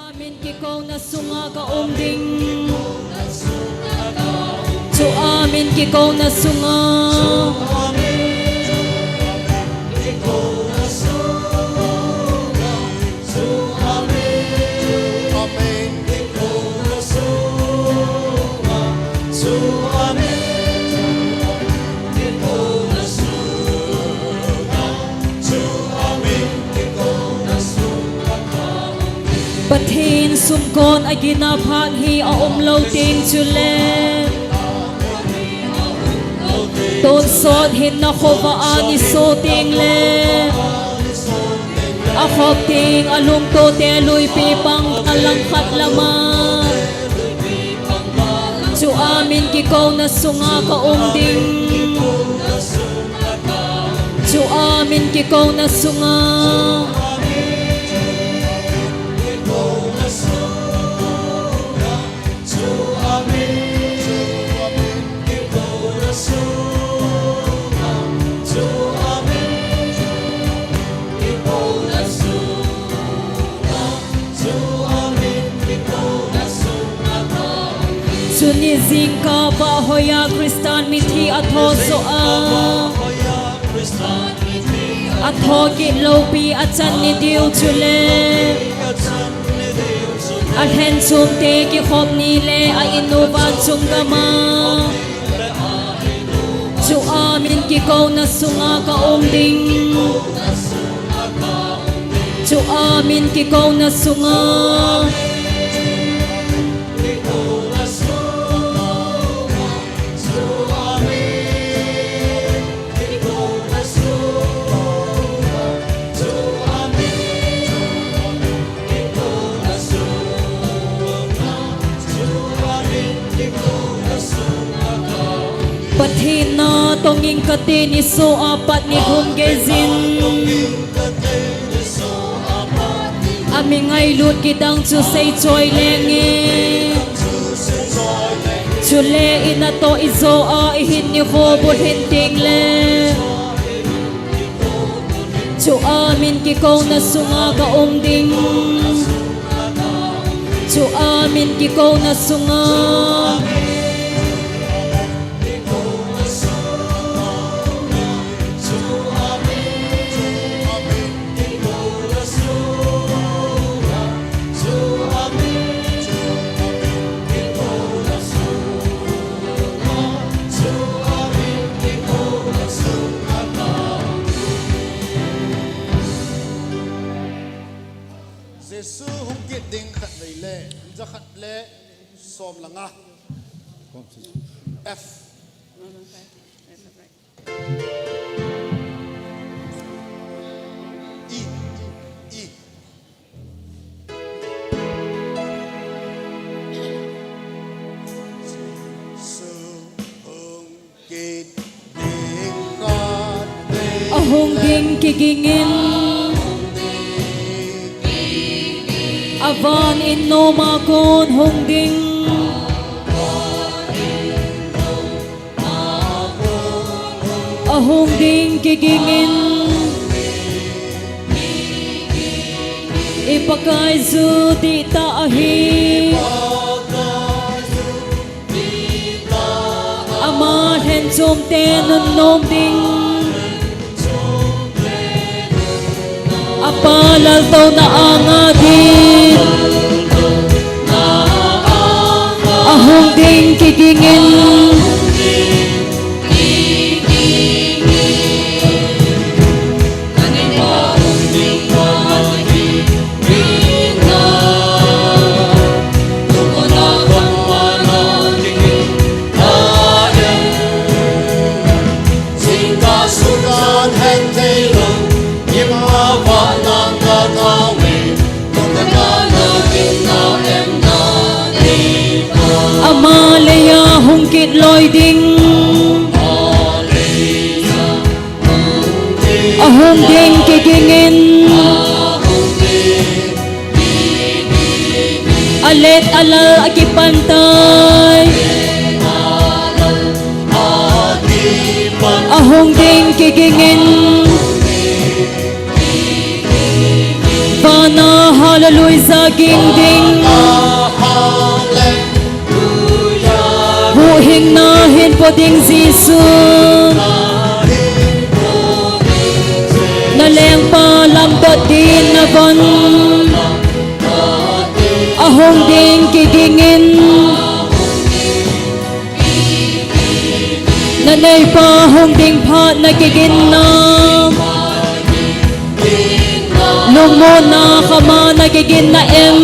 amin kikaw na sunga ka umding. Su amin kikaw na sunga. Batin sumkon ay ginaphan hi a umlaw ting chule. Ton sot hin na kovaan ni soting le. Akop ting alung to teluy pipang kalangkat laman. Su amin kikaw na sunga ka umding. Su amin kikaw na sunga. Sunizing ka ba hoya Kristan mithi atho soa atho kitlo pi achan ni diu chule athen sum te ki khop ni le a inuba chung gama chu amin ki ko na sunga ka umding chu amin ki ko na sunga. Pathina tonging katin iso apat ni humgezin amingay lut kidang chusay choy lengi chule inato izo a ihin ni khobot hinting le chu amin kikaw na sunga ka umding chu amin kikaw na sunga. Giêsu hung kiệt đinh khát lấy lệ, ra khát lệ, xóm là ngã. F. E. E. Ahong ding kigingin avan inno makon hong ding ahong ding kigingin ipakay zu di taahi aman hen chom ten nom ding apalal to na angadin ahong ding kigingin Amalaya hungkit loy ding ahong ding kigingin alet alal akipantay ahong ding kigingin panahal lui za ging ding hu hing na hin po ding Giêsu na leng pa lam dot din na von ahong ding kigingin na nay pa hong ding pha na kigin na lung mo na khama na kigin na em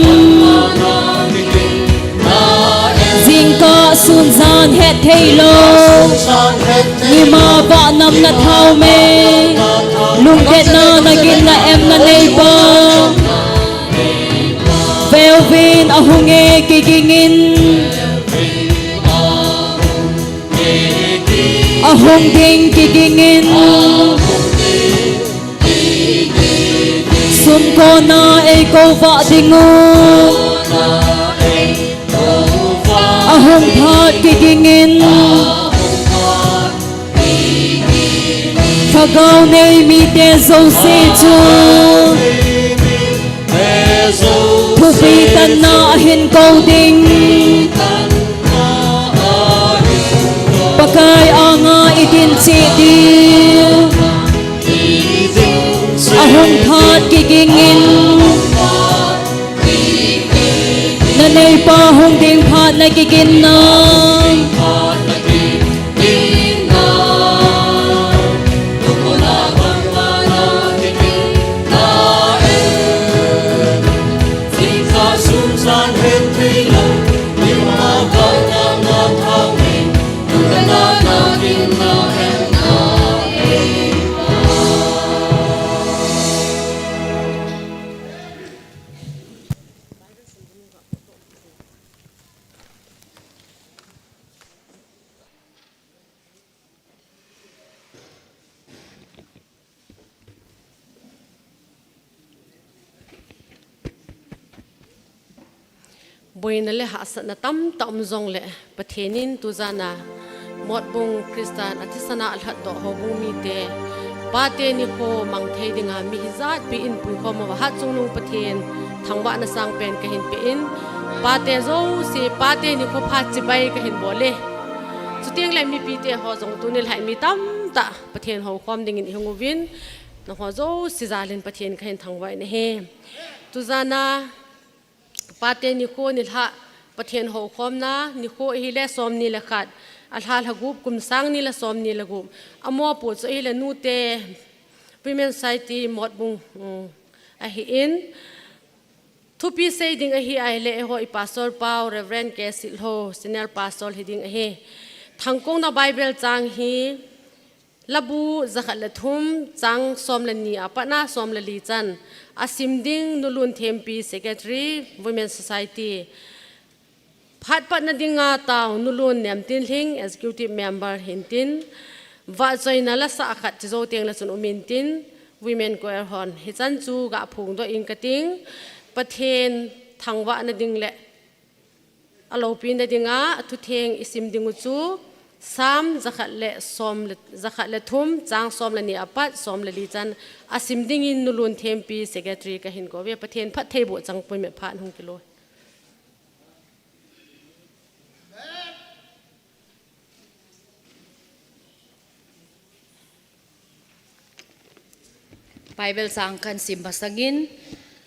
zing ka sun zan het thei lo ni ma ba nam na thau me lung ket na gin na em na nay pa Velvin ahunge kigingin ahong ding kigingin sun ko na ay ko va dingu ahong phat kigingin phagaw nei mi te zo se chu thu pi tan na hin ko ding pakai anga idin chi di ahong phat kigingin na nay pa hong ding phat na kigin na Buina le hasat na tam zong le pathenin tu zana mot bung Kristan atisana alhat do ho bung mi te pate ni ko mang thei dinga mi hizat pi in pui ko ma ha chung nung pathen thangwa na sang pen ka hin pe in pate zo se pate ni ko pha chi bai ka hin bole chutiang lai mi pi te ho zong tu nil hai mi tam ta pathen ho khom ding in hunguvin na ho zo si zalin pathen ka hin thangwa ne he tu zana pate ni ko ni ha pathen ho khom na ni ko hi le som ni la khat al hal hagup kum sang ni la som ni la gum amo pu so hi la nu te women society mot bung a hi in thu pi sei ding a hi ai le ho I pastor pau reverend ke sil ho senior pastor hi ding a hi thangkong na bible chang hi labu zakhat la thum chang som la ni apana som la li chan asim ding nulun thempi secretary women society phat pat na dinga taw nulun nem tin hling executive member hintin wa joina la sa khat zo teng la chun umin tin women choir hon hi chan chu ga phung do in kating pathen thangwa na ding le alo pin da dinga thu theng isim dingu chu sam zakhat le som zakhat le thum chang som la ni apat som la li chan asim ding in nulun thempi secretary ka hin ko we pathen phat thei bo chang pui me phan hung kilo Bible sang kan sim basangin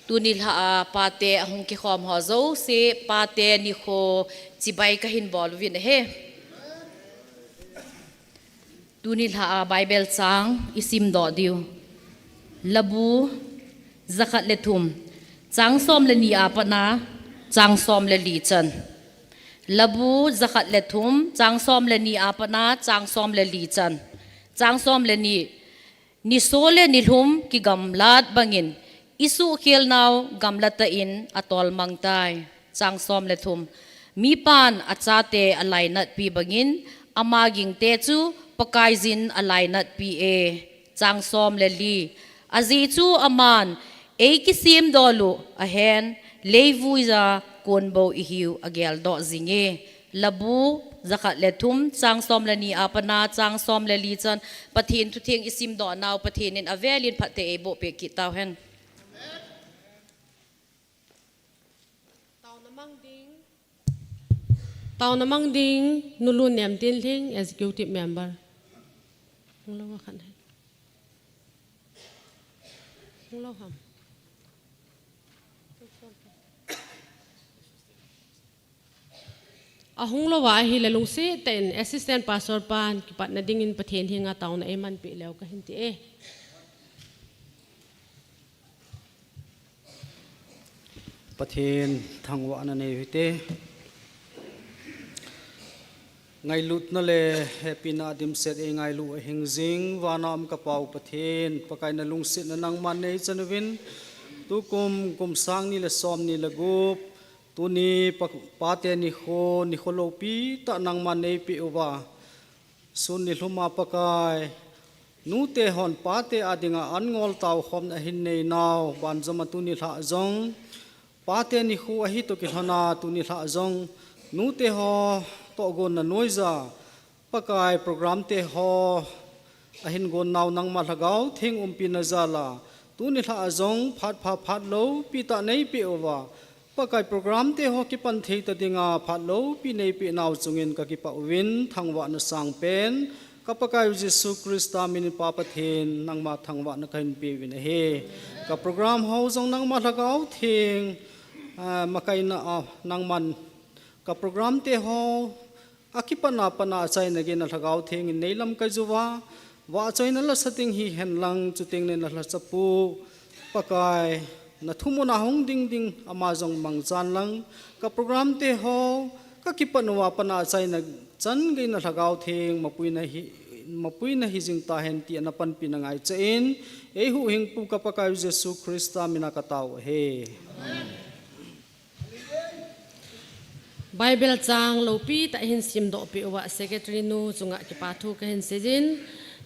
tunil ha pate ahung ki khom ho zo se pate ni kho chibai ka hin bol win he tunil ha Bible sang isim do diu labu zakat le thum chang som le ni apana chang som le li chan labu zakat le thum chang som le ni apana chang som le li chan chang som le ni sole ni lhum ki gamlat bangin isu khel naw gamlata in atol mangtai chang som le thum mi pan achate alainat pi bangin amaging te chu pakaizin alainat pi e chang som le li azi chu aman e kisim dolu ahen leivuiza konbo ihiu agel do zinge labu zakat le thum chang som le ni apana chang som le li chan pathin thu theng isim do naw pathin in avelin phate e bo pe ki taw hen tao namang ding nulu nem tin ling executive member lo wa khan lo ham ahung lo wa hi lalung se ten assistant pastor pan ki pat na ding in pathen hinga tao na eman pi lew ka hinti pathen thangwa na nei hite ngai lut na le happy na dim set e ngai lu hingjing wanam ka pau pathen pakai na lung sit na nang man nei chanwin tu kum sang ni le som ni le gup tu ni pate ni kholo pi ta nang man nei pi uwa sun ni hluma pakai nu te hon pate adinga angol taw khom na hin nei naw ban zama tu ni tha zong pate ni khu a hi to ki hana tu ni tha zong nu te ho to gon na noiza pakai program te ho a hin gon naw nang ma lagaw thing pi na zala tu ni tha zong phat lo pi ta nei pi owa pakai program te ho ki pan thei ta dinga phat lo pi nei pi naw chungin ka ki pa win thangwa na sang pen ka pakai Jesu Krista min pa pathen nang ma thangwa na kain pi win he ka program ho zong nang ma lagaw thing makai na nang man ka program te ho akipana pana chai na ge na lagaw thing nei lam ka juwa wa chai na la sating hi hen lang chuting ne na la chapu pakai na thumu na hong ding amazong mangchan lang ka program te ho ka kipanwa pana chai na chan ge na lagaw thing mapui na hi jing ta hen ti na pan pinangai chain e hu hing pu ka pakai Jesu Krista mina ka taw he Bible chang lo pi ta hin sim do pi wa secretary nu chunga ki pa thu ka hin sejin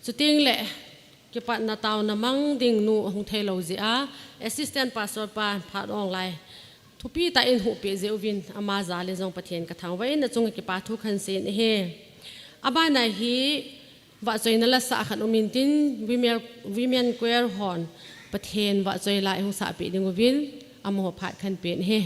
chuting le ki pa na taw na mang ding nu hung thei lo ji a assistant pastor pa phat ong lai thu pi ta in hu pe je win ama za le jong pathian ka thang wai na chunga ki pa thu khan sen he aba na hi wa choi na la sa khan umin tin women choir hon pathian wa choi lai hung sa pi ding win amo phat khan pen he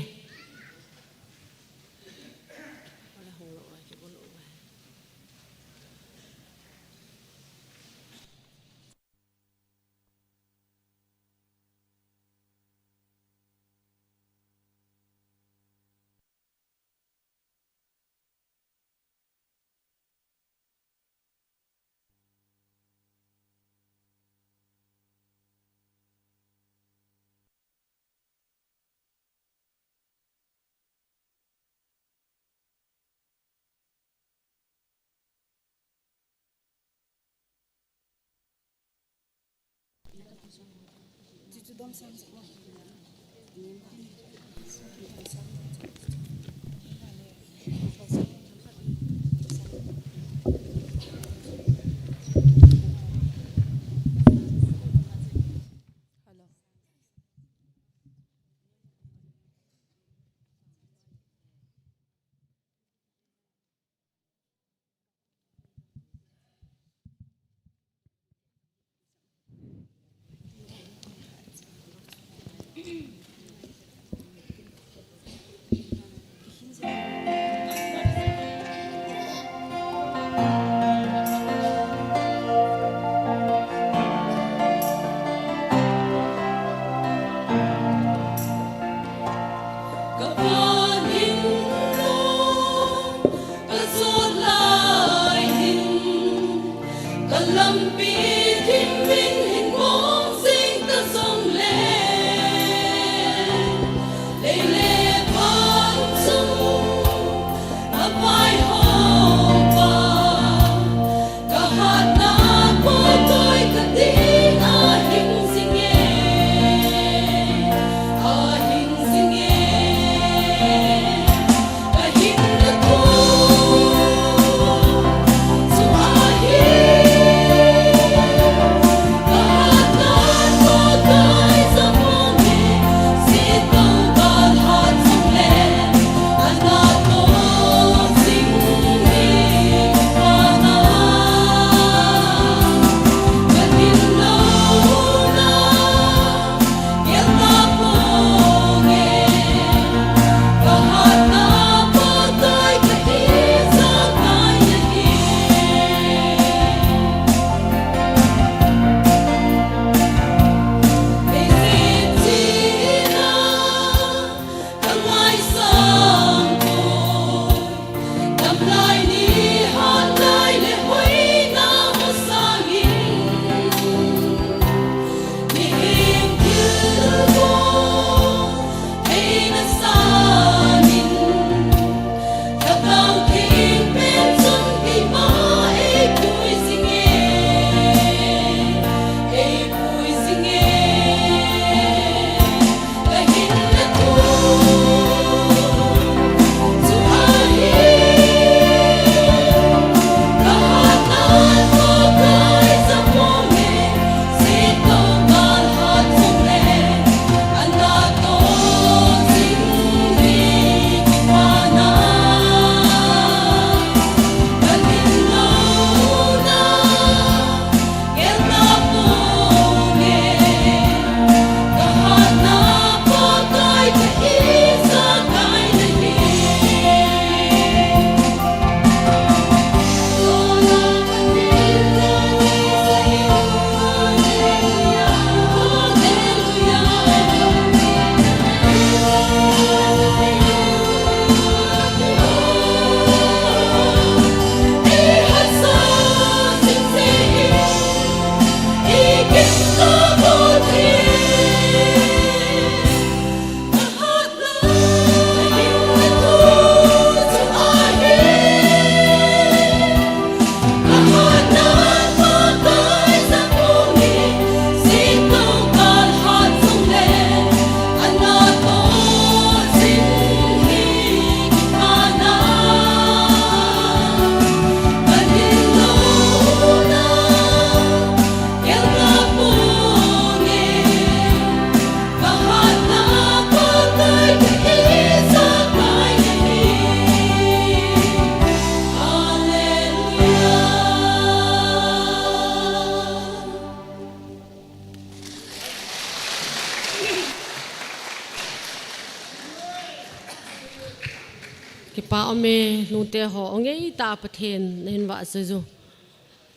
pa ome nu te ho ngei ta pathen nen wa se zu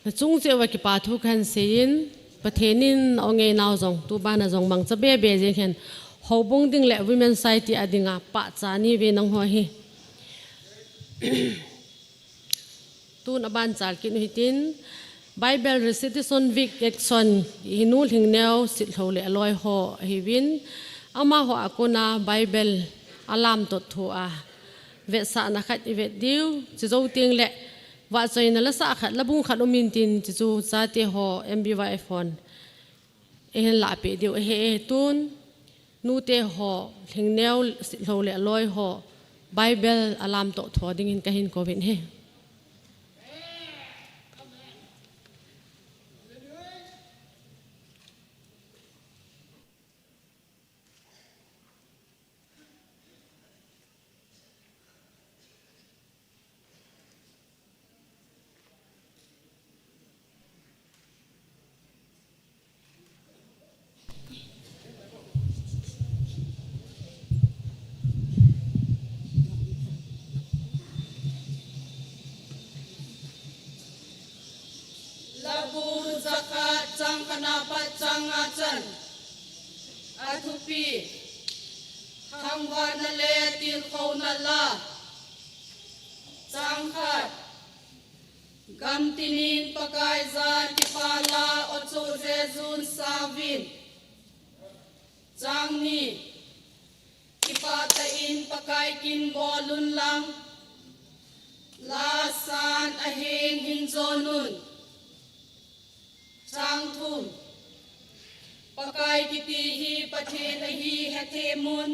na chung che wa ki pa thu khan sein pathenin onge naw jong tu ba na jong mang cha be be je khen ho bung ding le women society adinga pa cha ni ve nang ho hi tu na ban chal kin hitin Bible recitation week action hinul hingneu sit hole aloi ho hi win ama ho akuna Bible alam tot thu a ve sa na khat i ve diu chi zo ting le wa choi na la sa khat la bung khat umin tin chi chu cha te ho mby phone en la pe diu he tun nu te ho hingneu sit hole aloi ho Bible alam to tho ding in kahin ko vin he Labu zakat cang kanapat cang acan Atupi Hangwa na le til kau na la Cang khat Gam tinin pakai zan tipala Otso zezun savin Cang ni Ipatain pakai kin bolun lang Lasan ahing hinzonun Sang thum Pakai kiti hi pathen ahi hethe mun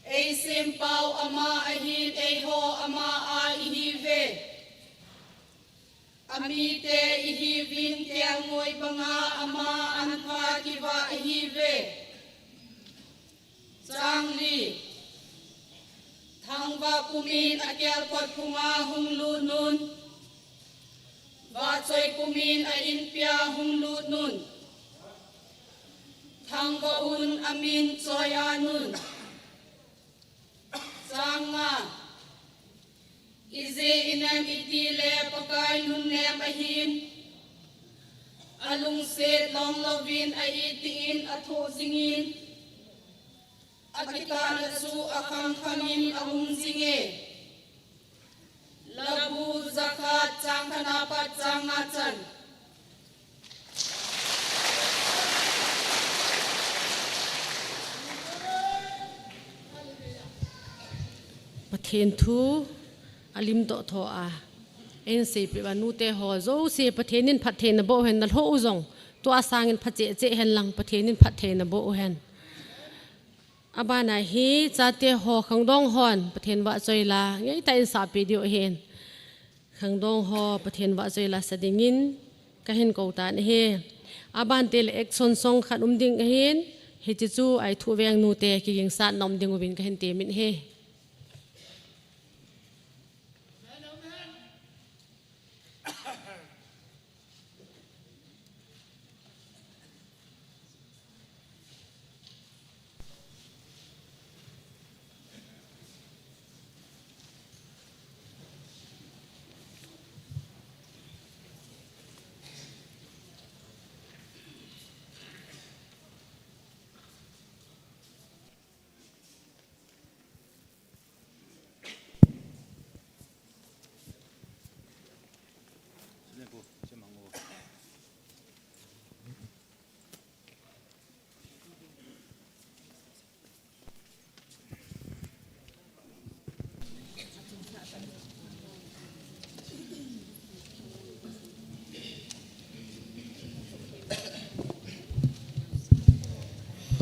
Ei sempau ama ahin ei ho ama a ihi ve Ami te ihi vin tiang ngoi banga ama anpa kiwa ihi ve Sang li Thang ba pumin akyal kot punga hung lu nun Ba choi kumin a in pia hung lut nun Thang ba un amin choi anun Sanga Ize inam iti le pakai nun nem ahin Alung set long lovin a itiin atho zingin Akita nasu akang kamin ahung zinge Labu zakat cang kanapat cang acan pathen thu alim to tho a en se pe ba nu te ho zo se pathenin phathen na bo hen na ho zong to asangin phache che hen lang pathenin phathen na bo hen abana hi chate ho khangdong hon pathen wa choila ngei ta in sa pe dio hen khangdong ho pathen wa choila sadingin kahin ko ta ne he aban tel action song khat ding hen he chi chu ai thu weng nu te ki ging sa nom ding win kahin te min he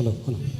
Hello. Hello.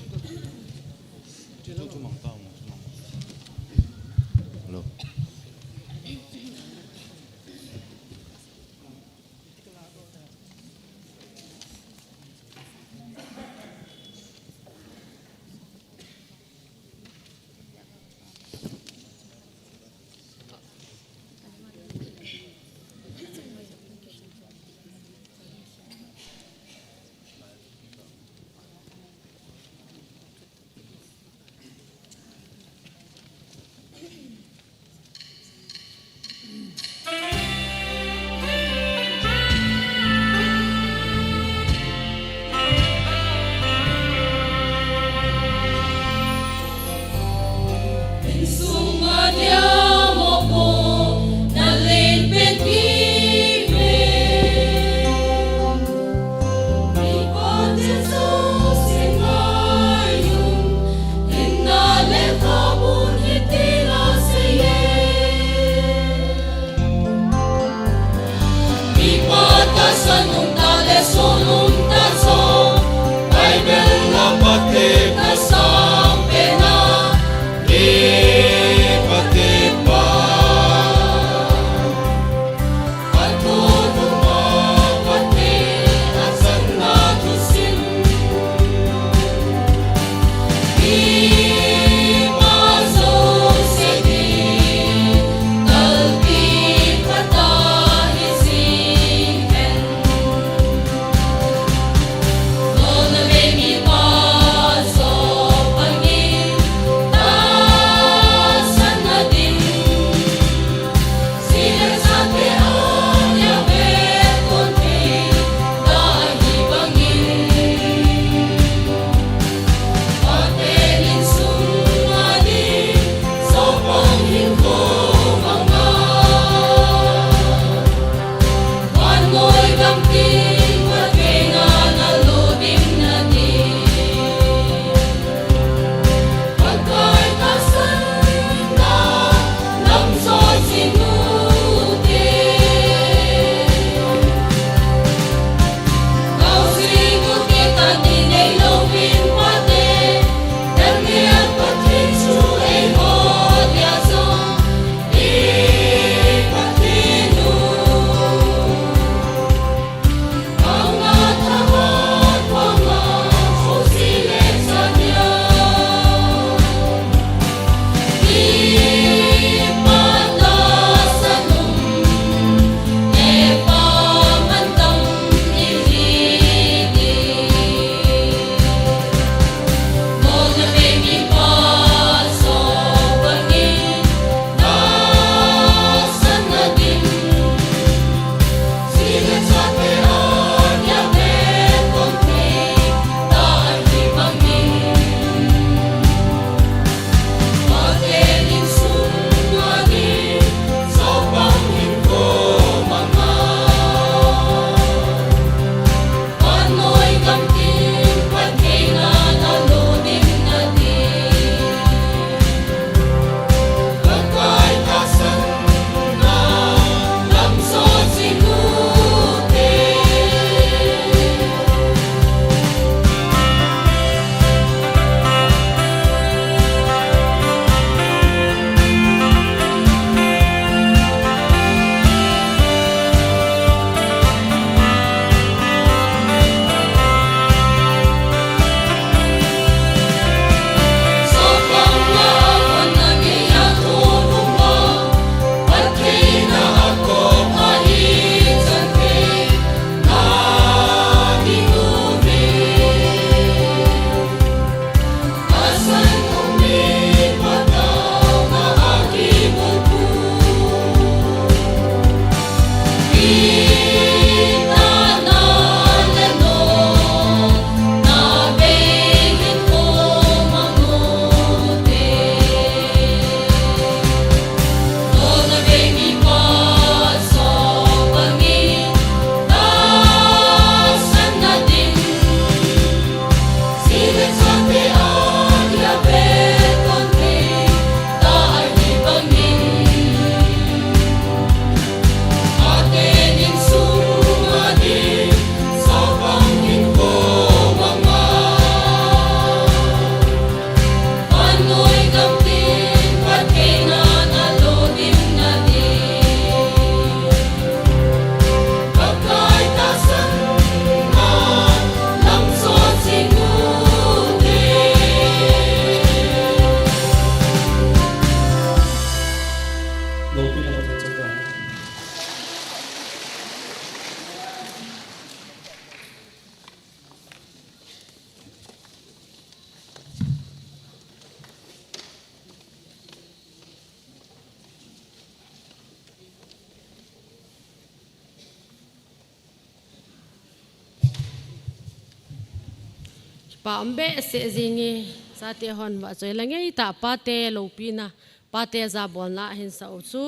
pa ambe se zingi sa te hon wa choi langai ta pa te lo pi na pa te za bol na hin sa chu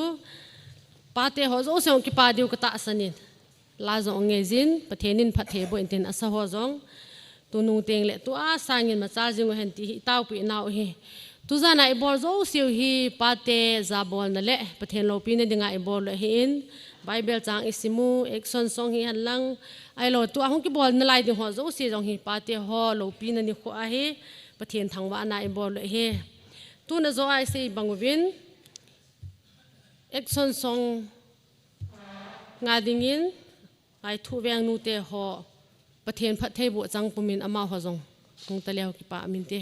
pa te ho zo song ki pa diu ka ta sanin la zo nge jin pathenin phathe bo inten asa ho zong tu nu teng le tu a sangin ma cha jing hen ti taw pi naw hi tu za na i bol zo siu hi pa te za bol na le pathen lo pi na dinga i bol le hin Bible chang isimu action song hi han lang ai lo tu ahong ki bol na lai di ho zo si jong hi pa te ho lo pi na ni kho a hi pathen thangwa na i bol le he tu na zo ai se bangwin action song nga dingin ai thu weng nu te ho pathen phat thei bu chang pumin ama ho jong tung ta leo ki pa min te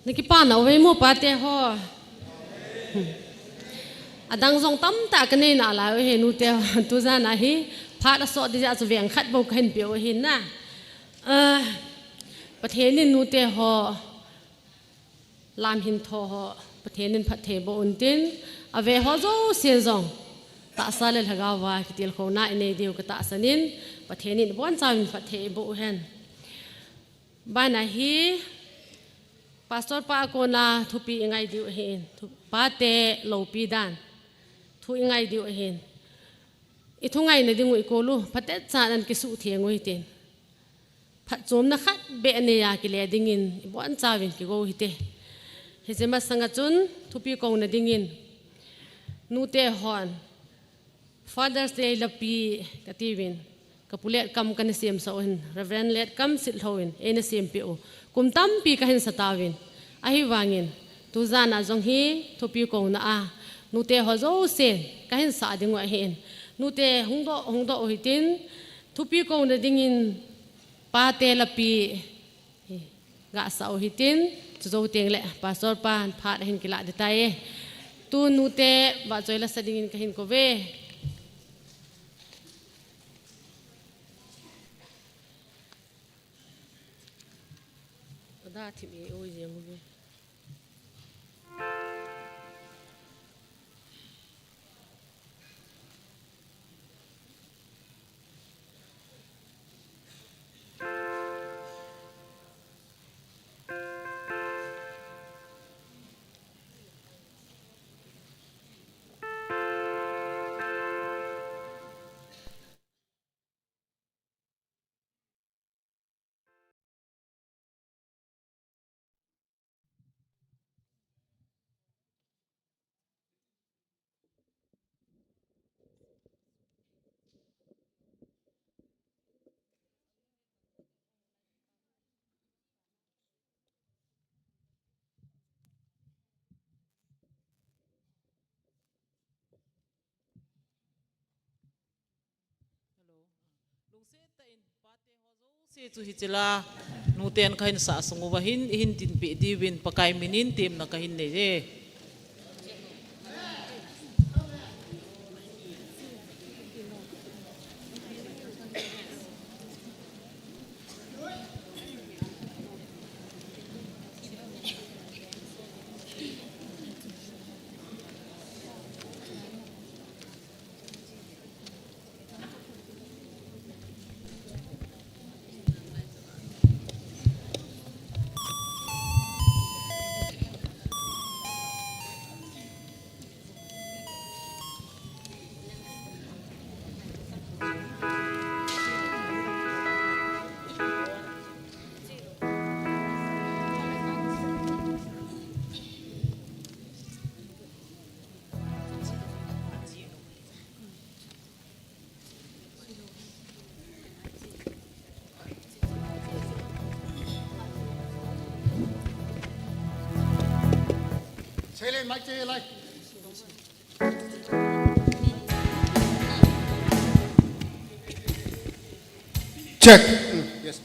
Nikipa na we mo pate ho adang zong tam ta kane na la he nu te tu za na hi พระละสอดจะเวียงขัดบุกเห็นเปียวเห็นนะประเทศนี้นูเตหอลามหินทอหอประเทศนี้พัดเทบอุนตินอเวหอโจเสียจงตาสาเลหกาวาคิดลโคนาอินเดียวกตาสนินประเทศนี้บ้านจามินพัดเทบอุเห็นบ้านฮีพาสตอร์ปาโกนาทุปียังไงดิวเห็นปาเตโลปีดานทุยังไงดิวเห็นอีทุงไงในดิ่งวิโกลูพัดเตจานันกิสุเทียงวิเตนพัดจมนักขัดเบเนียกิเลดิ่งินบ้านจาวินกิโกหิเตเฮเซมาสังกัจุนทุปีกงในดิ่งินนูเตฮอน Father's Day ละปีกติวินกับผู้เลี้ยกำกันเสียมสาวหิน Reverend เลี้ยกำสิทธิ์หินเอ็นเสียมปีโอกุมตั้มปีกันสตาวินอาฮิวางินตุจานาจงฮีทุปีกงนานูเตฮอโจเซนกันสาดิ่งวะเห็นนูเตหงโดโอหิตินทุปีกงในดิ่งินปาเตละปีกะสาวหิตินจะโจเตียงเละปาสอร์ปานพาดเห็นกิลาดิตายตูนูเตบาจอยละสดิ่งินกันโกเวได้ที่มีโอ้ยยังไงsi chu hi chila nu ten khain sa songu wa hin tin pe di win pakai minin tim na kahin ne jeใช่เลยไม่ใช่เลย check yes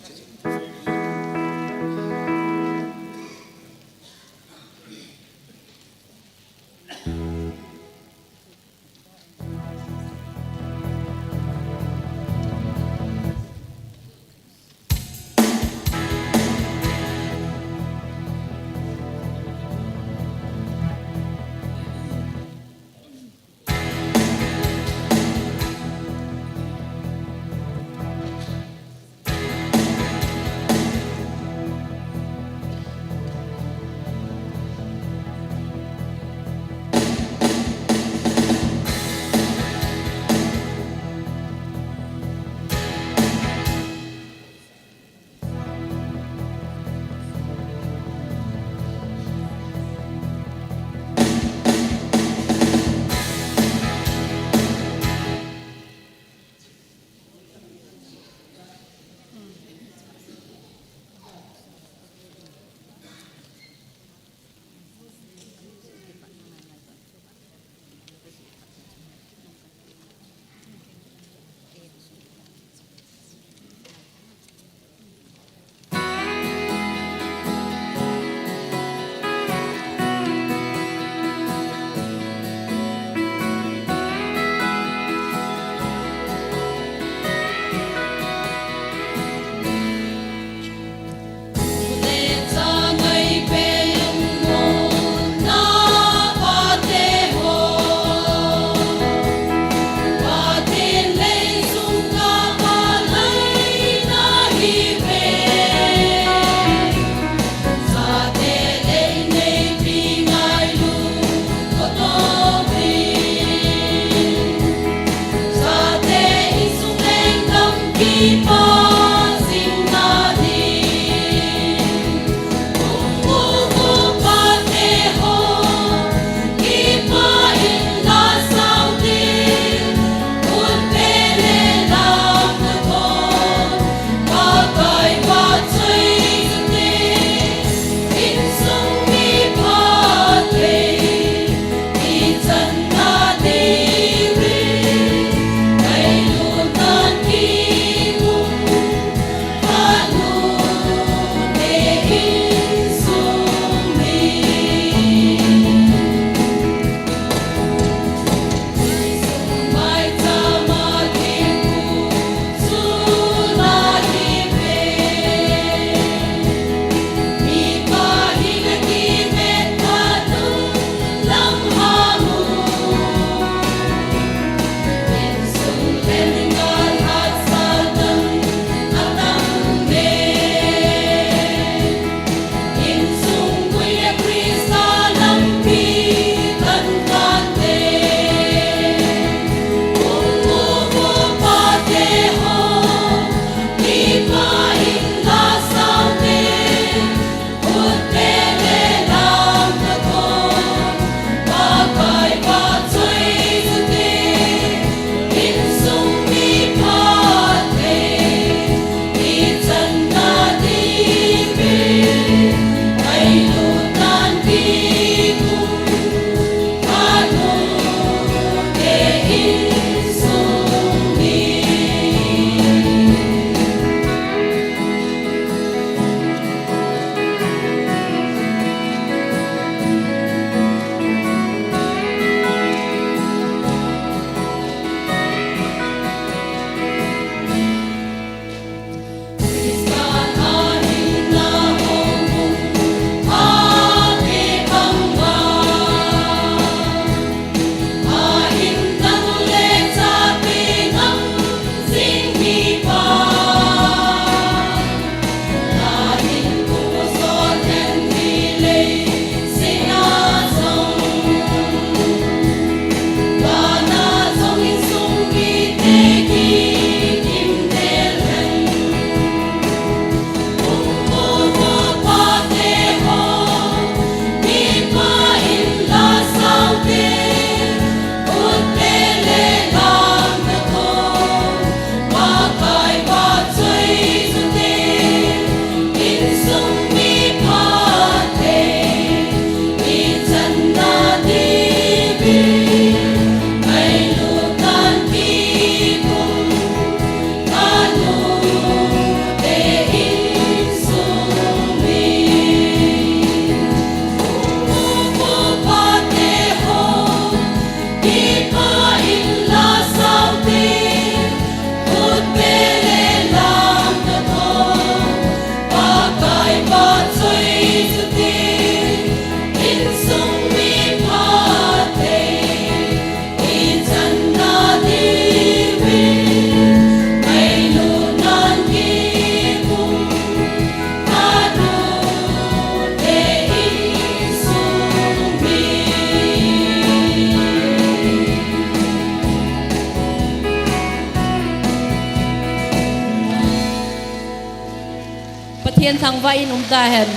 thiên thằng vậy nung ta hen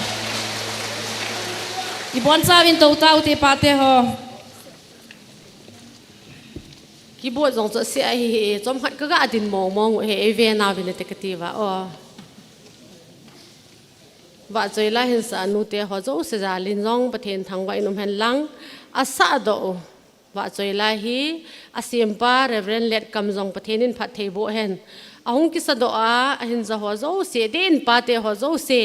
ibon sa in to tao te pa te ho ki bo jong cho se hi chom khat ka ga din mong mong he ve na vi le te kativa o wa choi la hin sa nu te ho zo se ja lin jong pa then thang vai num hen lang asa do wa choi la hi asim pa reverend let kam jong pa thenin phat thei bo hen ahung ki sa do a hin za ho zo se den pa te ho zo se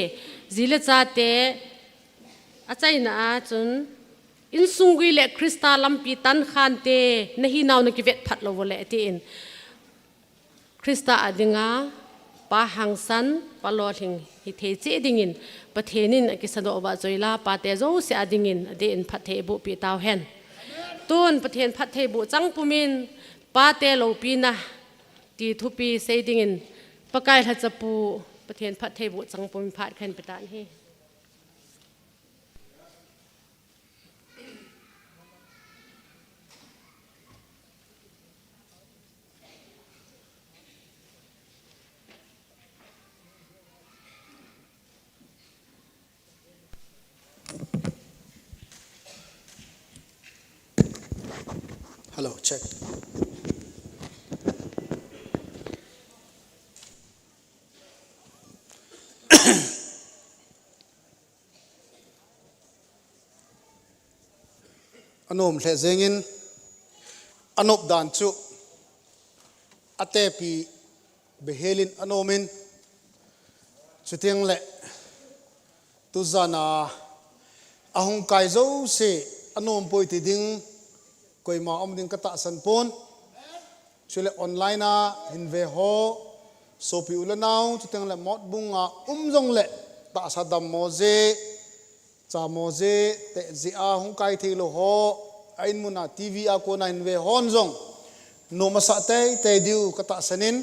zile cha te achai na chun in sungui le krista lampi tan khan te nahi naw na ki vet phat lo wole ti in krista adinga pa hangsan palo thing hi the che dingin pathenin ki sado ba joila pa te zo se adingin ade in phathe bu pi taw hen tun pathen phathe bu chang pumin pa te lo pi na ti thupi se dingin pakai ha chapu pathen phathe bu chang pum phat khan pitan hi Hello, check. Anom le zengin anop dan chu atepi behelin anomin chutiang le tuzana ahong kaizo se anom poi ti ding koi ma om ding kata san pon chule online na hinve ho sopi ulanau chutiang le mot bunga umjong le ta sadam moze cha moze te zia hong kai thilo ho ain muna tv a ko na hinve honjong no masa te diu kata sanin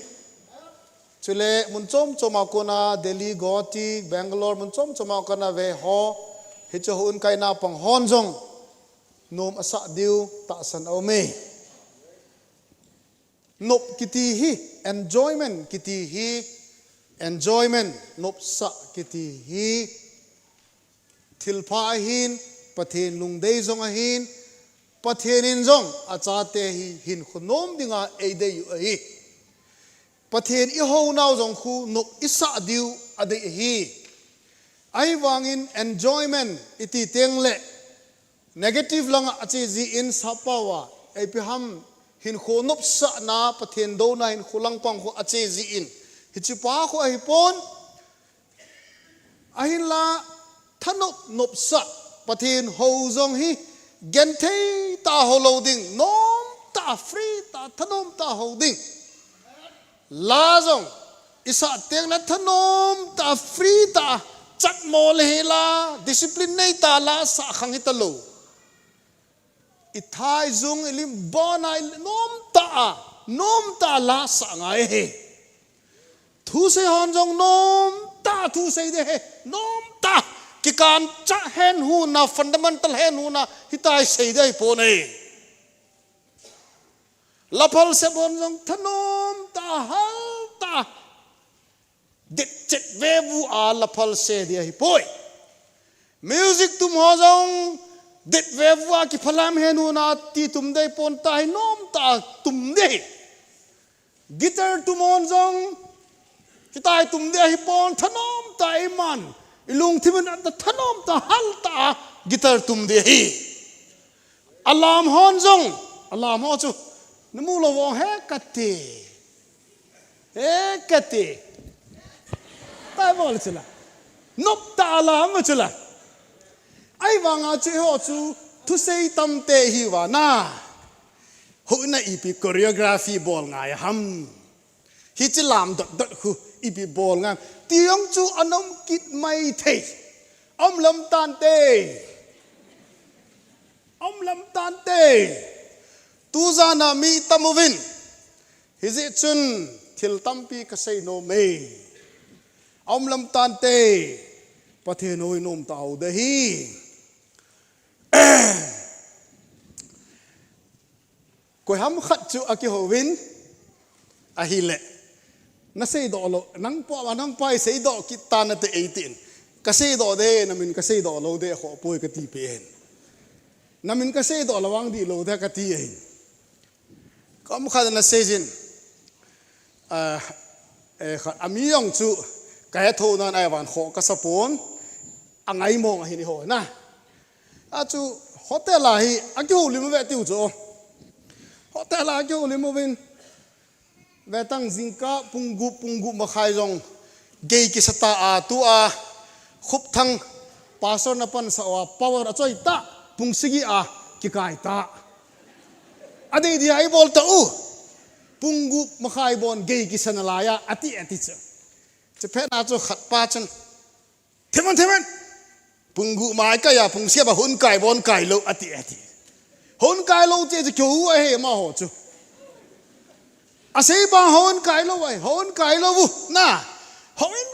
chule munchom choma ko na delhi goti bangalore munchom choma ko na ve ho hicho hun kai na pang honjong nom asa diu ta san ome nop kiti hi enjoyment nop sa kiti hi thilpha hin pathen lungdei zong a hin pathenin zong achate hi hin khunom dinga eidei hi pathen i ho naw zong khu nop isa diu adei hi ai wangin enjoyment iti tengle negative langa achi ji in sapawa epiham hin khonop sa na pathen do na hin khulang pang khu achi ji in hichipa khu a hipon ahin la thanop nop sa pathen ho zong hi genthei ta holoding nom ta free ta thanom ta holding la zong isa teng na thanom ta free ta chat mo le la discipline nei ta la sa khang hitalo ithai zung elim bona nom ta la sa ngai he thu se hon jong nom ta thu se de he nom ta ki kan cha hen hu na fundamental hen hu na hitai se de po nei lapal se bon jong thanom ta hal ta det chet ve vu a lapal se de hi poi music tum ho jong det ve vu a ki phalam hen hu na ti tum dei pon tai nom ta tum de guitar tum on jong kitai tum de hi pon thanom ta iman ilung thimen at thanom ta hal ta guitar tum de hi alarm hon jong alarm ho chu namu lo wo he kate ta bol chula nop ta alarm chula ai wanga che ho chu thu sei tam te hi wa na ho na ipi choreography bol ngai ham hi chi lam dot khu ipi bol nga tiang chu anom kit mai the om lam tan te tu za na mi tamovin hi ji chun thil tampi ka sei no me om lam tan te pathe noi nom tau de hi koi ham khat chu aki hovin a hi le na sei do lo nang po nang pai sei do ki ta na te 18 ka sei do de na min ka sei do lo de kho poi ka ti pen na min ka sei do lawang di lo de ka ti ein kam kha na sei jin khat ami yong chu ka tho na ai wan kho ka sapon angai mong hi ni ho na a chu hotel la hi a ki ho lim ve tiu cho hotel la ki ho lim vin ve tang zingka punggu ma khai jong gei ki sata a tu a khup thang pastor na pan sa wa power a choi ta pungsigi a ki kai ta ade di ai bol ta u punggu ma khai bon gei ki sanalaya ati che phe na cho khat pa chen theman punggu mai ka ya pungsia ba hun kai bon kai lo ati hun kai lo che kyo a he ma ho chu asei ba hon kai lo wai hon kai lo bu na hon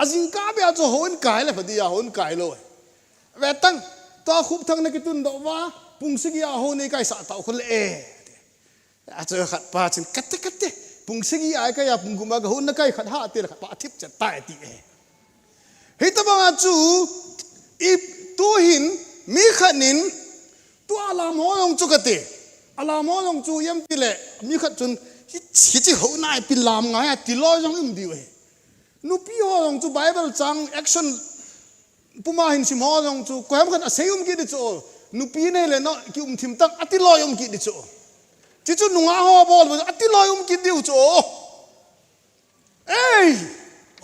azin ka be a cho hon kai le phadi ya hon kai lo ve tang to khup thang na ki tun do wa pungsigi a hon nei kai sa ta khol e a cho khat pa chen katte pungsigi ai ka ya punggu ma ga hon na kai khat ha te khat pa thip cha ta ti e hita ba chu i tu hin mi khanin tu alam ho yong chu ka te alamo long chu yam pile mi khat chun chi chi ho nai pilam ngai ti lo jong im diwe nu pi ho long chu bible chang action puma hin sim ho long chu ko ham khan aseum ki di chu nu pi ne le no ki thim tak ati lo yum ki di chu chi chu nunga ho bol ati lo yum ki diu chu ei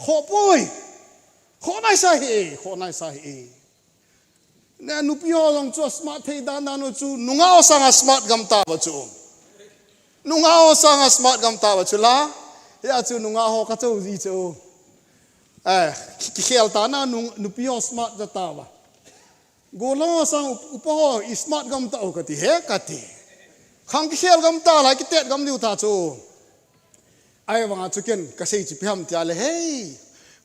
kho poi kho nai sa he na nu pi ho long chu smart thei dan dan chu nunga o sang smart gam ta ba chu nunga o sang smart gam ta ba chu la ya chu nunga ho ka chu ji chu ki khel ta na nu pi ho smart da ta ba go lo sang upa ho smart gam ta o ka ti he ka ti khang ki khel gam ta la ki tet gam diu ta chu ai wanga chu ken ka sei chi pham tia le hey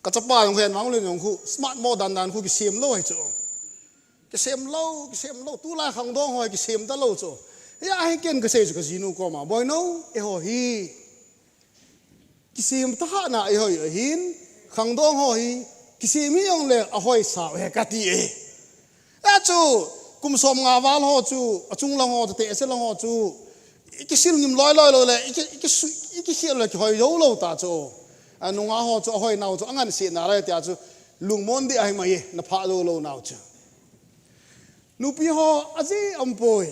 ka chapa yong hen wang le yong khu smart mo dan dan khu ki sim lo hai chu ki sim lo tu la khang dong hoi ki sim ta lo chu ya hai ken ka sei chu ka jinu ko ma boy no e ho hi ki sim ta ha na e ho hin khang dong ho hi ki sim mi yong le a hoi sa he ka ti e a chu kum som nga wal ho chu achung lang ho te se lang ho chu ki sil ngim loi le ki khel le ki hoi yo lo ta chu anunga ho chu hoi nau chu angan si na ra tia chu lungmon di ai mai na pha lo nau chu nupi ho aji ampoi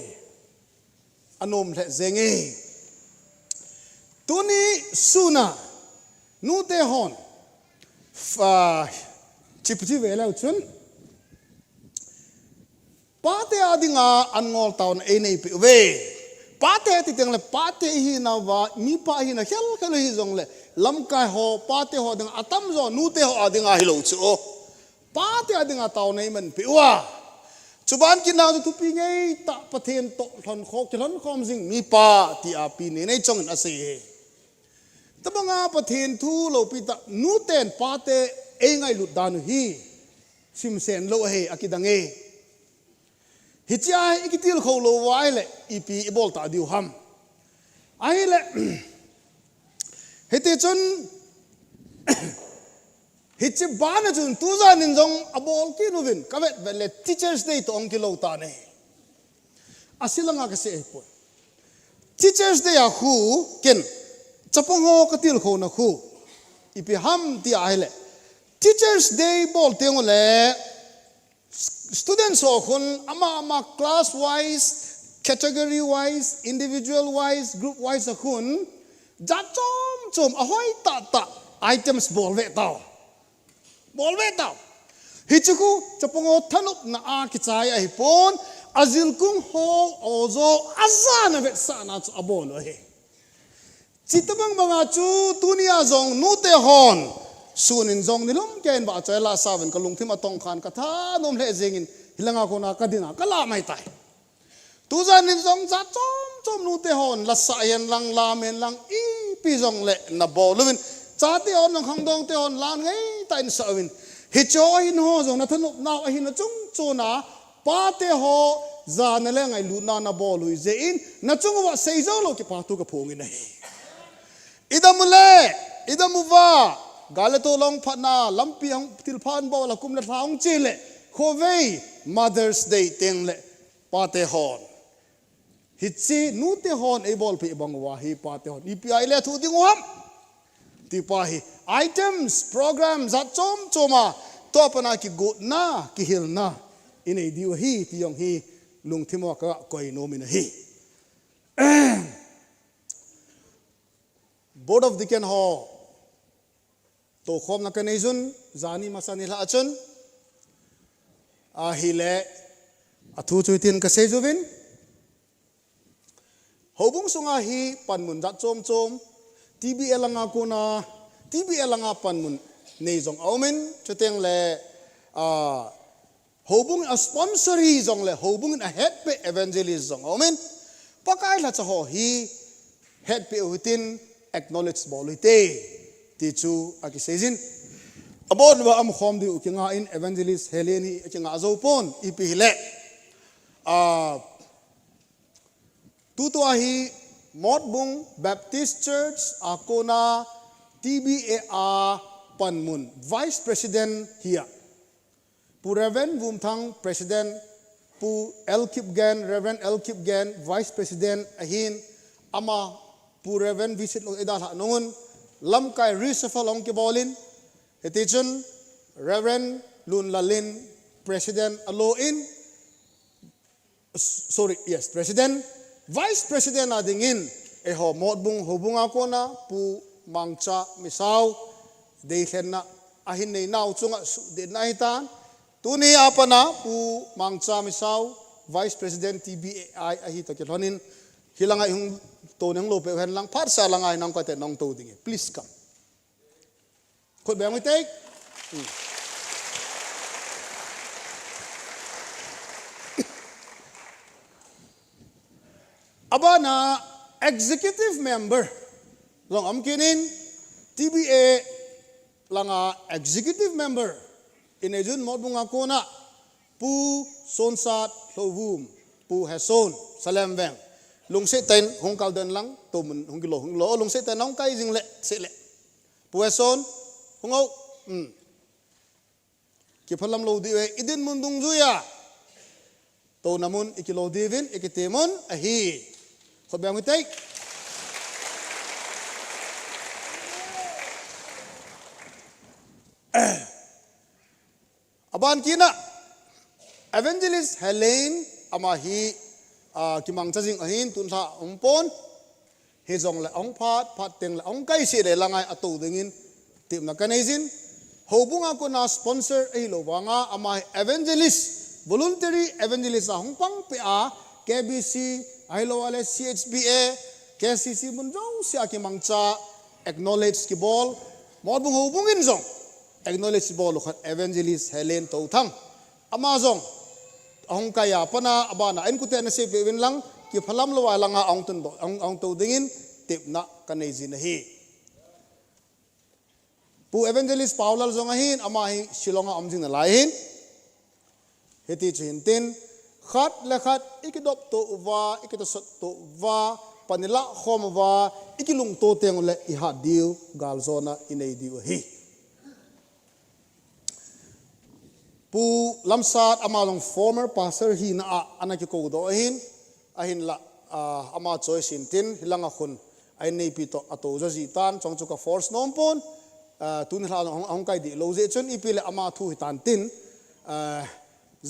anom le zenge tuni suna nu te hon fa chipchi vela chun pate adinga angol town e nei pe we pate ti teng le pate hi na wa mi pa hi na khel khel hi jong le lam kai ho pate ho ding atam zo nu te ho adinga hi lo chu pate adinga town nei man pe wa chuban ki na tu pi ngei ta pathen to thon khok thon khom jing mi pa ti a pi ne nei chong na se tabanga pathen thu lo pi ta nu ten pate e ngai lut dan hi sim sen lo he akidange hichai ikitil kho lo wai le ipi ibol ta diu ham ai le hete chun hichi bana chun tu za nin jong abol ki novin kavet vele teachers day to ong ki lo ta ne asilanga ka se po teachers day a khu ken chapong ho ka til kho na khu ipi ham ti ai le teachers day bol teng le students ho khun ama class wise category wise individual wise group wise a khun ja chom ahoi ta items bol ve tao hichuku chapongo thanup na a ki chai ai pon azil kung ho ozo azana ve sana chu abon he chitabang banga chu tunia zong nu te hon sunin zong nilum ken ba chaila saven ka lungthim atong khan ka tha nom le jengin hilanga ko na kadina kala mai tai tu zanin zong za chom nu te hon la sa yan lang la men lang i pi zong le na bolwin cha te on lang khang dong te on lan ngai tain sawin hi cho in ho zong na thanup naw a hin chung chona pa te ho za na le ngai lu na na bolui ze in na chung wa sei zo lo ki pa tu ka phongin nei idamuwa galeto long phatna lampi ang tilphan bo la kum la thaung chile khowei mothers day teng le pa te hon hitsi nu te hon e bol pe bang wa hi pa te hon ipi ai le thu ding wam ti pa hi items programs za choma to pana ki go na ki hil na inei diu hi ti yong hi lung thimo ka koi no min hi board of deacon ho to khom na kanei jun zani masani la achun a hile athu chuitin ka se juvin hobung sunga hi panmun za chom tbl anga kuna tbl anga panmun nei jong aumen chuteng le hobung a sponsor hi jong le hobung a head pe evangelist jong aumen pakai la cha ho hi head pe utin acknowledge bolite tichu akisejin abon wa am khom di ukinga in evangelist heleni ukinga azopon ipile tutuahi modbung baptist church akona tba panmun vice president here puraven vumthang president pu El Kipgan, Reverend El Kipgan, Vice President ahin ama pu Reverend visit lo edal ha nungun lam kai reshuffle ong ki bolin etichun Reverend Lun Lalin President alo in President Vice President adingin ho modbung hubunga ko na pu mangcha misaw de na ahin nei naw chunga de na hitan tuni apa na pu mangcha misaw Vice President TBAI ahi to kelhonin hilanga hung to nang lope hen lang par sa lang ai nang ka te nong to dingi please come could be we take aba na executive member long amkinin TBA langa executive member inejun modbung ako na pu sonsat lovum pu heson salemveng lungse ten hong kalden lang to mun hong gilo lungse ten hong kai jing le se le pu heson hong au ki phalam lo di we idin mundung juya to namun ikilo divin ikitemon ahi so bang we take aban kina Evangelist Helene amahi kimang chajing ahin tunha ongpon hezong le ong phat teng le ong kai si le langai atu dingin tim na kanezin hobunga ko na sponsor ai lo wanga ama evangelist voluntary evangelist hong pang pa KBC ai lo ale CHBA KCC munjong sia kimang cha acknowledge ki bol modbung hobungin zong acknowledge bol khat evangelist Helene to thang amazong ong kaya pana abana en kute na se win lang ki phalam lo wa langa ong tun do ong to dingin tip na kanezi na hi pu evangelist paulal zonga hin ama hi shilonga amjing na lai hin heti chin tin khat le khat ikidop to wa ikito sot to wa panila khom wa ikilung to teng le I ha diu gal zona inei diu hi pu lamsat amalong former pastor hi na anaki ko do hin ahin la ama choice in tin hilanga khun ai nei pi to ato zaji tan chongchuka force nompon tun hla ong kai di lo je chon ipile ama thu hitan tin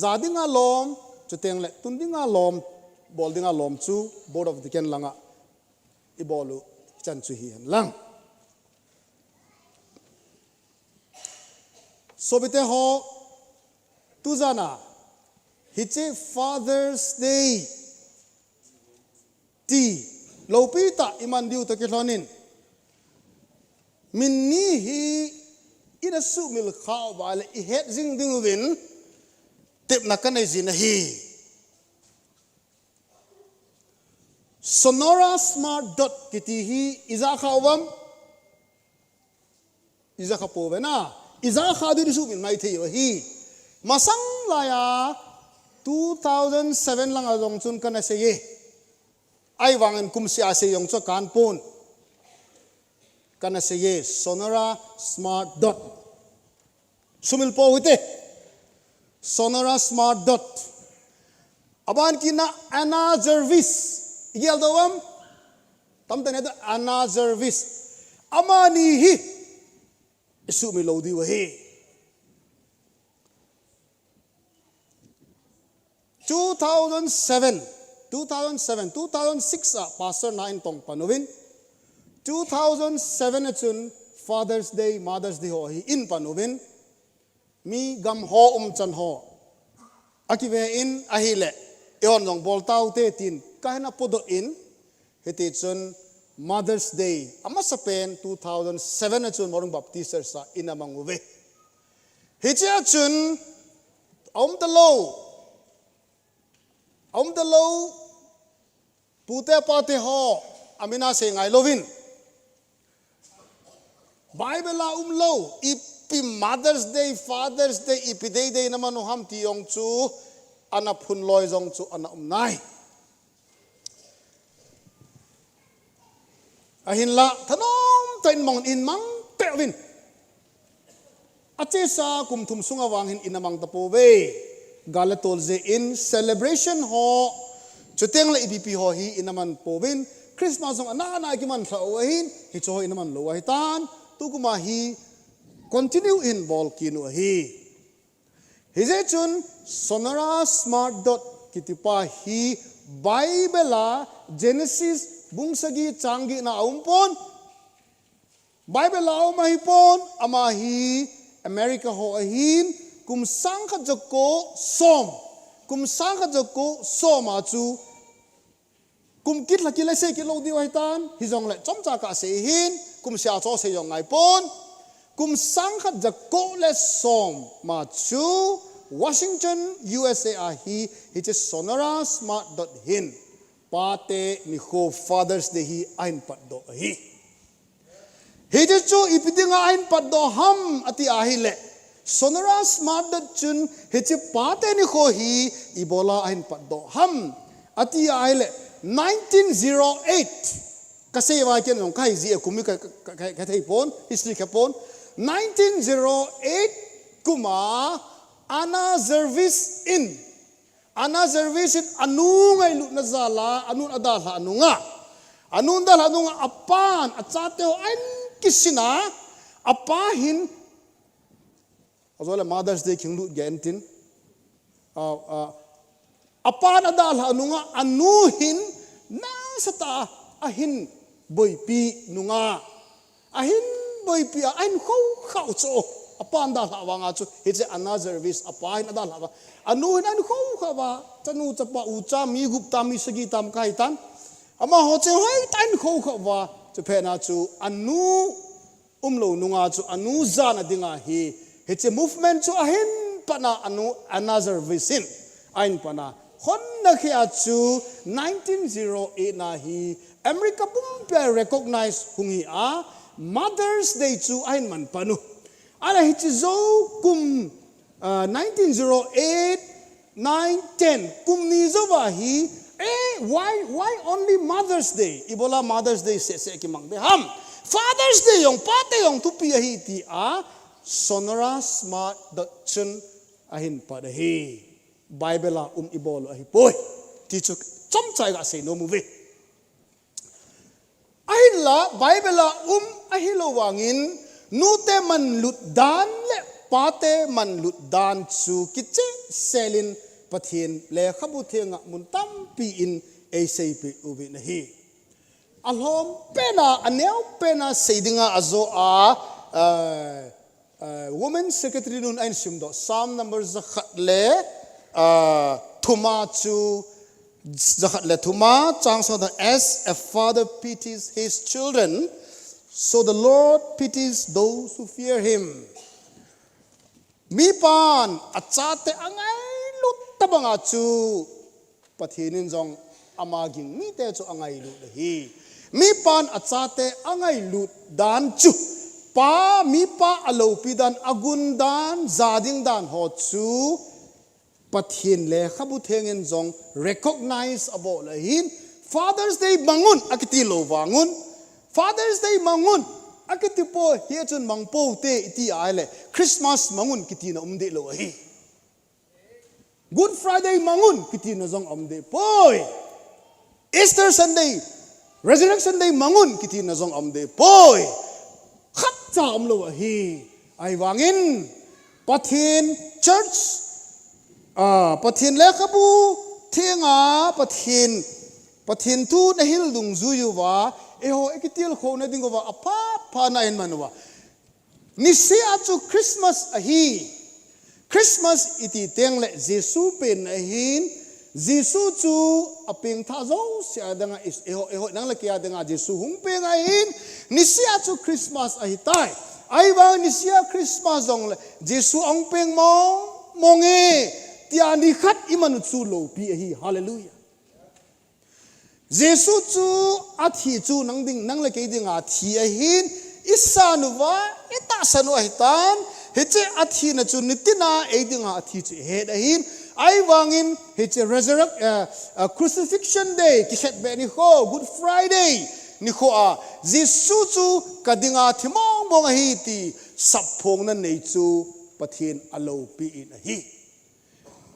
zadinga lom chuteng le tundinga lom boldinga lom chu board of the ken langa ibolu chan chu hi han lang sobite ho tuzana hiche Father's Day ti lopita iman diu to ketlonin minni hi ina su mil khaw wale I het jing ding win tip na kanai zin hi Sonora Smart Dot kiti hi iza khawam iza khapovena iza khadu su min mai thei hi masang laya 2007 lang azong chun kana se ye ai wangan kum sia se yong cho kan pon kana se ye Sonora Smart Dot sumil po hite Sonora Smart Dot aban kina Anna Jervis igel dawam tamtane da Anna Jervis amani hi sumil lo di wa he 2006 pastor na in tong panuwin 2007 chun Father's Day Mother's Day ho hi in panuwin mi gam ho chan ho akive in ahile eon jong boltau te tin kahna podo in heti chun Mother's Day ama sapen 2007 chun morung baptister sa inamang uve hicha chun om the low pute pate ho amina se ngai lovin Bible la low ipi Mother's Day Father's Day ipi day naman ham ti yong chu ana phun loi jong chu ana nai ahin la thanom tain mong in mang pewin ache sa kum thum sunga wanghin inamang tapo ve galatol ze in celebration ho chuteng le ipp ho hi inaman povin Christmas ong ana ki man thawahin hi cho inaman lo hi tan tu kuma hi continue in bol kinu hi je chun sonara smart dot kitipa hi Bible Genesis bungsagi changi na aumpon Bible lao mahipon amahi America ho ahin kum sangka joko som kum sangka joko som achu kum kit la kila se kilo di waitan hizong le chomcha ka se hin kum sia cho se yong ngai pon kum sangka joko le som ma chu Washington USA ahi it is sonora smart.hin pate ni ho Father's Day hi ain pat do hi hije chu ipidinga ain pat do ham ati ahi le sonora smart.chun hije pate ni ho hi ibola ain pat do ham ati ahi le 1908 kasi wa ken long kai ji kumi ka thei pon history ka pon 1908 kuma Ana service in anu ngai lu na zala anu adal ha anu nga apan achate ho an kisina apahin azola Mother's Day king lu gentin apan adal ha anu hin na sata ahin boipi nunga ahin boipi ain khau cho apan dal hawanga chu it's another service apain adal hawa anu hin an khau khawa chanu chapa ucha mi gup tam mi sagi tam kai tan ama ho che hoi tan khau khawa chu phena chu anu umlo nunga chu anu zana dinga hi it's a movement chu ahin pana anu another visin ain pana honna khia chu 1908 na hi America bum pe recognize hungi a Mother's Day chu ain man panu ala hitizo kum 1908 910 kum nizo wa hi why only Mother's Day ibola Mother's Day se ki mang de ham Father's Day yong pate yong tupi hi ti a sonora smart chun ahin pa de hi Bible ibolo hi poi ti chu chom chai ga se no movie ahin la Bible ahilo wangin nute man lut dan le pate man lut dan chu kiche selin pathin le khabu thenga mun tam pi in acp ubi na hi alhom pena aneu pena seidinga azo a women secretary nun ain simdo psalm number zakhat le thuma chu zakhat le thuma changso the as a father pities his children so the Lord pities those who fear him. Mi pan achate angai lut tabanga chu pathinin jong amaging mi te chu angai lut hi. Mi pan achate angai lut dan chu pa mi pa alopi dan agun dan zading dan ho chu pathin le khabu thengin jong recognize abo la hin Father's Day bangun akiti lo wangun Father's Day mangun akitipo hiachun mangpo te iti aile Christmas mangun kitina umde lo hi Good Friday mangun kitina zong umde poi Easter Sunday Resurrection Day mangun kitina zong umde poi khatcha umlo hi ai wangin pathin church pathin lekabu thenga pathin tu na hil dung zuyu wa eho ekitil kho na dingo wa apa pa na en manwa nisi achu Christmas ahi Christmas iti tengle Jesu pen ahin Jesu chu aping tha zo sia danga is eho nang la kia danga Jesu hung pe ahin nisi achu Christmas ahi tai ai wa nisi Christmas dong le Jesu ong peng monge tiani khat imanu chu lo pi ahi hallelujah Jesu chu athi chu nang le ke ding athi a hin isanuwa ita sanu hitan heche athi na chu nitina e ding athi chu he da hin ai wangin heche resurrect crucifixion day ki set be ni ho Good Friday ni ho a Jesu chu kadinga thimong mong hi ti saphong na nei chu pathin alo pi in hi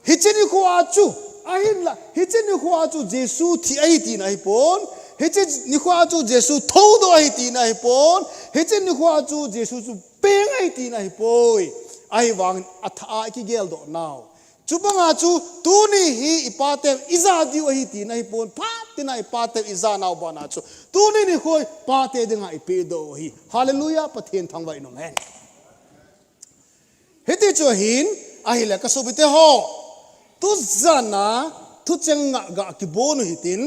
hicheni khwa chu ahin la hicheni khwa chu Jesu thi ai ti na hi pon hicheni khwa chu Jesu thau do ai ti na hi pon hicheni khwa chu Jesu chu peng ai ti na hi poi ai wang atha ki gel do now chupanga chu tu ni hi ipate iza di hi ti na hi pon phat ti na ipate iza now bana chu tu ni khoi pate dinga ipe do hi hallelujah pathen thangwai no men heti chu hin ahila ka sobite ho tu zana tu chenga ga ki bonu hitin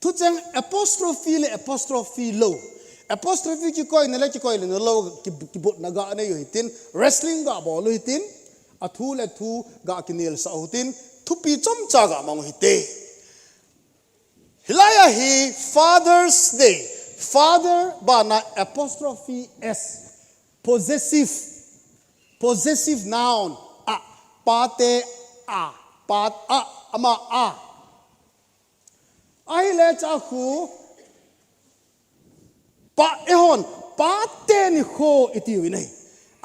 tu cheng apostrophe lo apostrophe ki koi nele ki koi le lo ki bot na ga ne hitin wrestling ga bol hitin athu le thu ga ki nel sa hutin thu pi chom cha ga mang hite hilaya hi Father's Day father bana apostrophe s possessive noun a pate a pat a ama a ai le cha khu pa ehon pate ni kho iti winai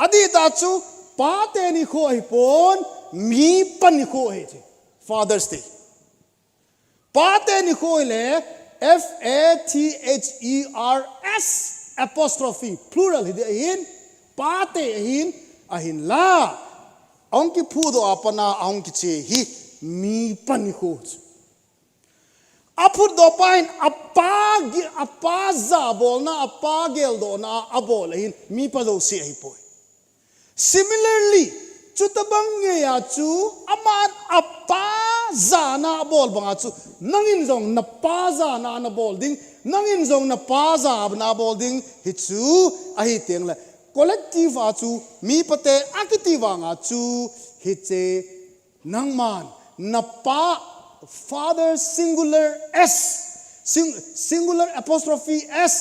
adi ta chu pate ni kho hi pon mi pan ni kho he che Father's Day pate ni kho le FATHERS apostrophe plural hin pate hin ahin la ong ki phu do apana ong ki che hi mi pan ni kho aput do pain apa za bol na apa gel do na abol hin mi pa do si ai poi similarly chutabang nge ya chu aman apa za na bol banga chu nangin zong na pa za na bol ding nangin zong na pa za na bol ding hi chu a hi teng la collective a chu mi pate active nga chu hi che nangman na pa father singular s singular apostrophe s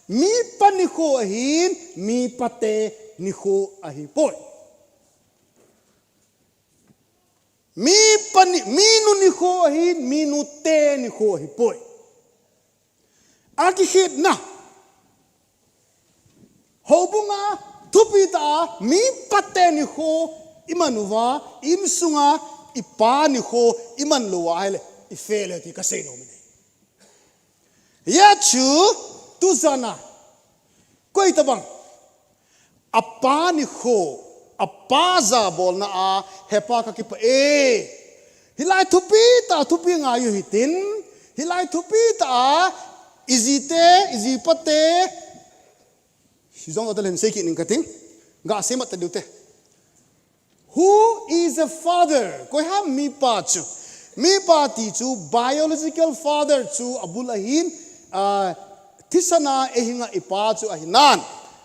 mi panikho hin mi pate nikho ahi poi mi nu nikho hin mi nu te nikho ahi poi aki hit na hobunga thupita mi pate nikho imanuwa imsunga ipa nikho iman luwa hele ifele ti kasay no mine ya chu tuzana koi tabang apa nikho apa za bol na a hepa ka ki pa hilai thupi nga yu hitin hilai thupi ta izipate hizong atalen seki ning kating ga semat ta dute who is a father koi ha mi pa ti chu biological father chu abulahin thisana ehinga ipa chu ahinan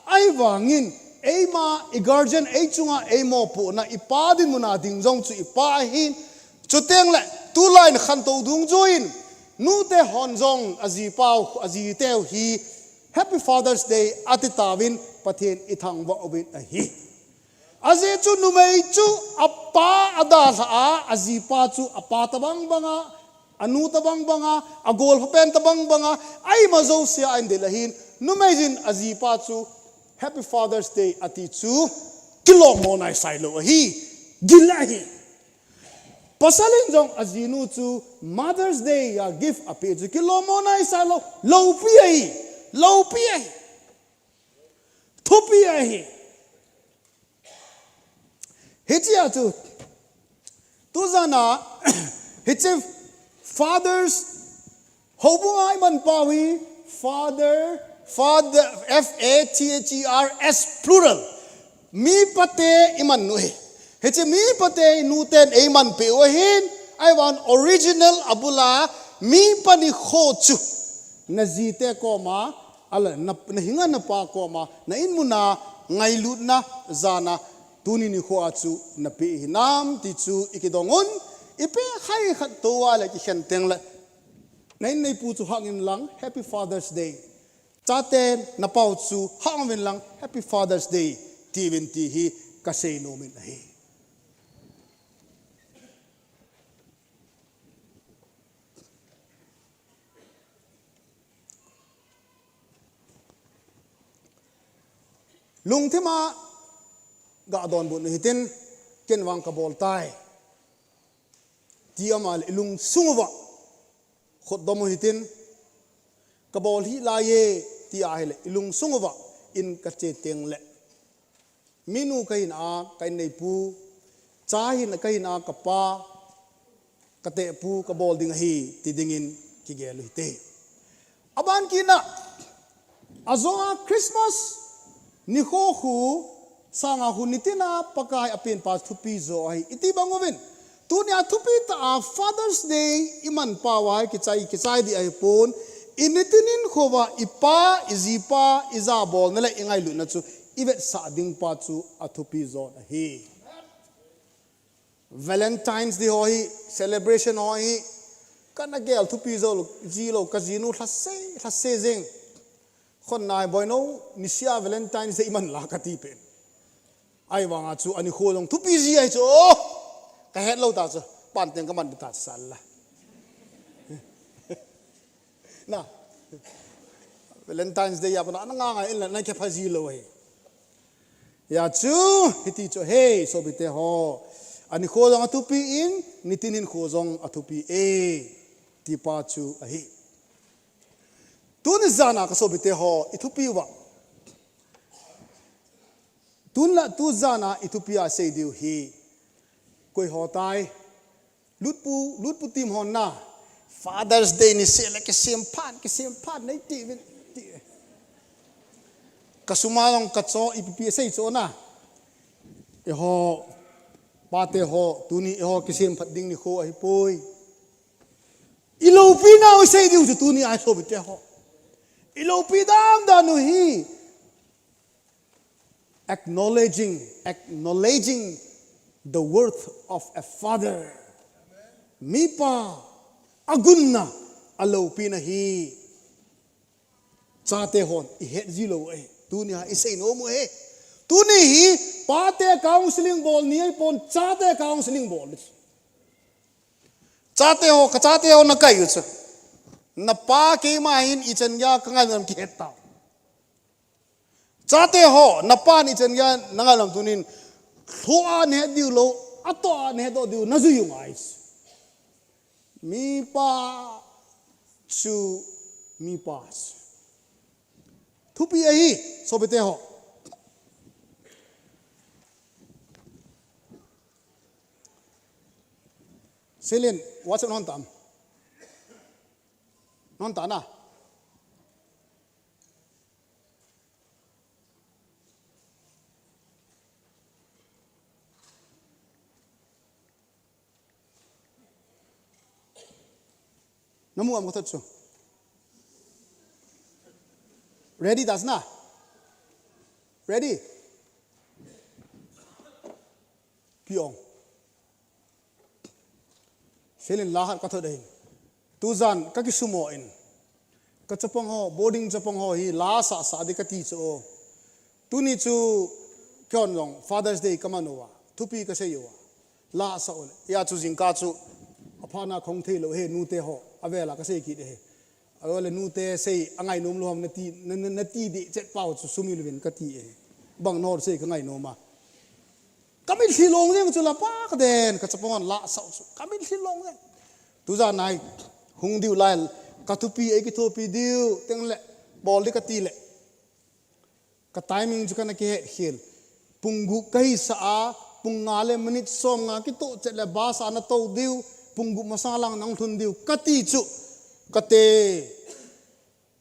ai wangin eima guardian ei chunga eimo pu na ipa din muna dingjong chu ipa hin chuteng le tu line khan to dung join nu te honjong azi pau azi teu hi happy Father's Day atitawin pathen ithang wa obin a hi aze chu numei chu apa ada sa azi pa chu apa tabang banga anu tabang banga agol hopen tabang banga ai mazo sia indelahin numei jin azi pa chu happy Father's Day ati chu kilo monai sailo hi gilahi pasalin jong azinu chu Mother's Day ya gift api chu kilo monai sailo low pi ai thupi ai hitia tu zana hitse fathers hobunga iman pawi father FATHERS plural mi pate iman nuhe hitse mi pate nuten iman pe ohin I want original abula mi pani khochu nazite koma ala na hinga na pa koma na inmuna ngailut na zana tuni ni kho achu na pe hinam ti chu ikidongon ipe khai khat to wala ki khen teng la nei pu chu hangin lang happy Father's Day chate na pau chu hangwin lang happy Father's Day ti hi kasei no min hi lung thema ga don bun hitin ken wang ka bol tai ti amal ilung sungwa khot domo hitin kabol hi la ye ti a hele ilung sungwa in ka che teng le minu kain a kain nei pu cha hin kain a kapa kate pu kabol ding hi ti dingin ki gelu te aban kina azonga Christmas ni kho khu sanga hu nitina pakai apin pas thupi zo ai iti bangovin tunia thupi ta Father's Day iman pawai ki chai di ai pon initinin khowa ipa izipa izabol nala ingai lu na chu ivet sa ding pa chu athupi zo hi Valentine's Day hoi celebration hoi kana gel thupi zo jilo kazinu thase jeng khon nai boino nisia Valentine's Day iman la kati pen ai wanga chu ani kholong thupi ji ai chu ka het lo ta chu pan teng ka man ta sal la na Valentine's Day ya bana nga nga in na ke phaji lo he ya chu hiti chu hey so bite ho ani kholong athupi in nitinin khozong athupi e ti pa chu a hi tun zana ka so bite ho ithupi wa tun la tu zana ithupia sei diu hi koi ho tai lut pu tim hon na Father's Day ni se la ke sim phan nei ti kasumalong katso ipi sei cho na e ho pate ho tuni e ho kisim phat ding ni kho ai poi ilopi na o sei diu tuni ai so bite ho ilopi dam da nu hi acknowledging the worth of a father. Mipa agunna alopi na hi chate hon I het zilo e tunia isei no mo he tuni hi pate counseling bol ni ai pon chate counseling bol chate ho na kai chu na pa ke ma hin I chen ya kangal nam ki het ta chate ho na pa ni chen ya nangalam tunin thua ne diu lo ato ne do diu na zu yu mai mi pa chu mi pas thupi ai so bete ho Selin what's on tam non ta na namu am kothat chu ready das na ready piong Selin lahat katho dai tuzan ka kisumo in ka chapong ho boarding chapong ho hi la sa de ka ti cho tuni chu kyon long Father's Day kamanowa thupi ka se yo la sa ol ya chu jing ka chu aphana khong the lo he nu te ho avela ka se ki de he awale nu te sei angai nom lo ham na ti de chet pau chu sumi lwin ka ti e bang nor sei ka ngai no ma kamil hilong jeng chu la pa ka den ka chapon la sa chu kamil hilong jeng tu za nai hung diu lai ka thupi e ki thopi diu teng le bol de ka ti le ka timing chu kana ke hil punggu kai sa a pungale minute som nga ki to chet le ba sa na to diu punggu masalang nang thun diu kati chu kate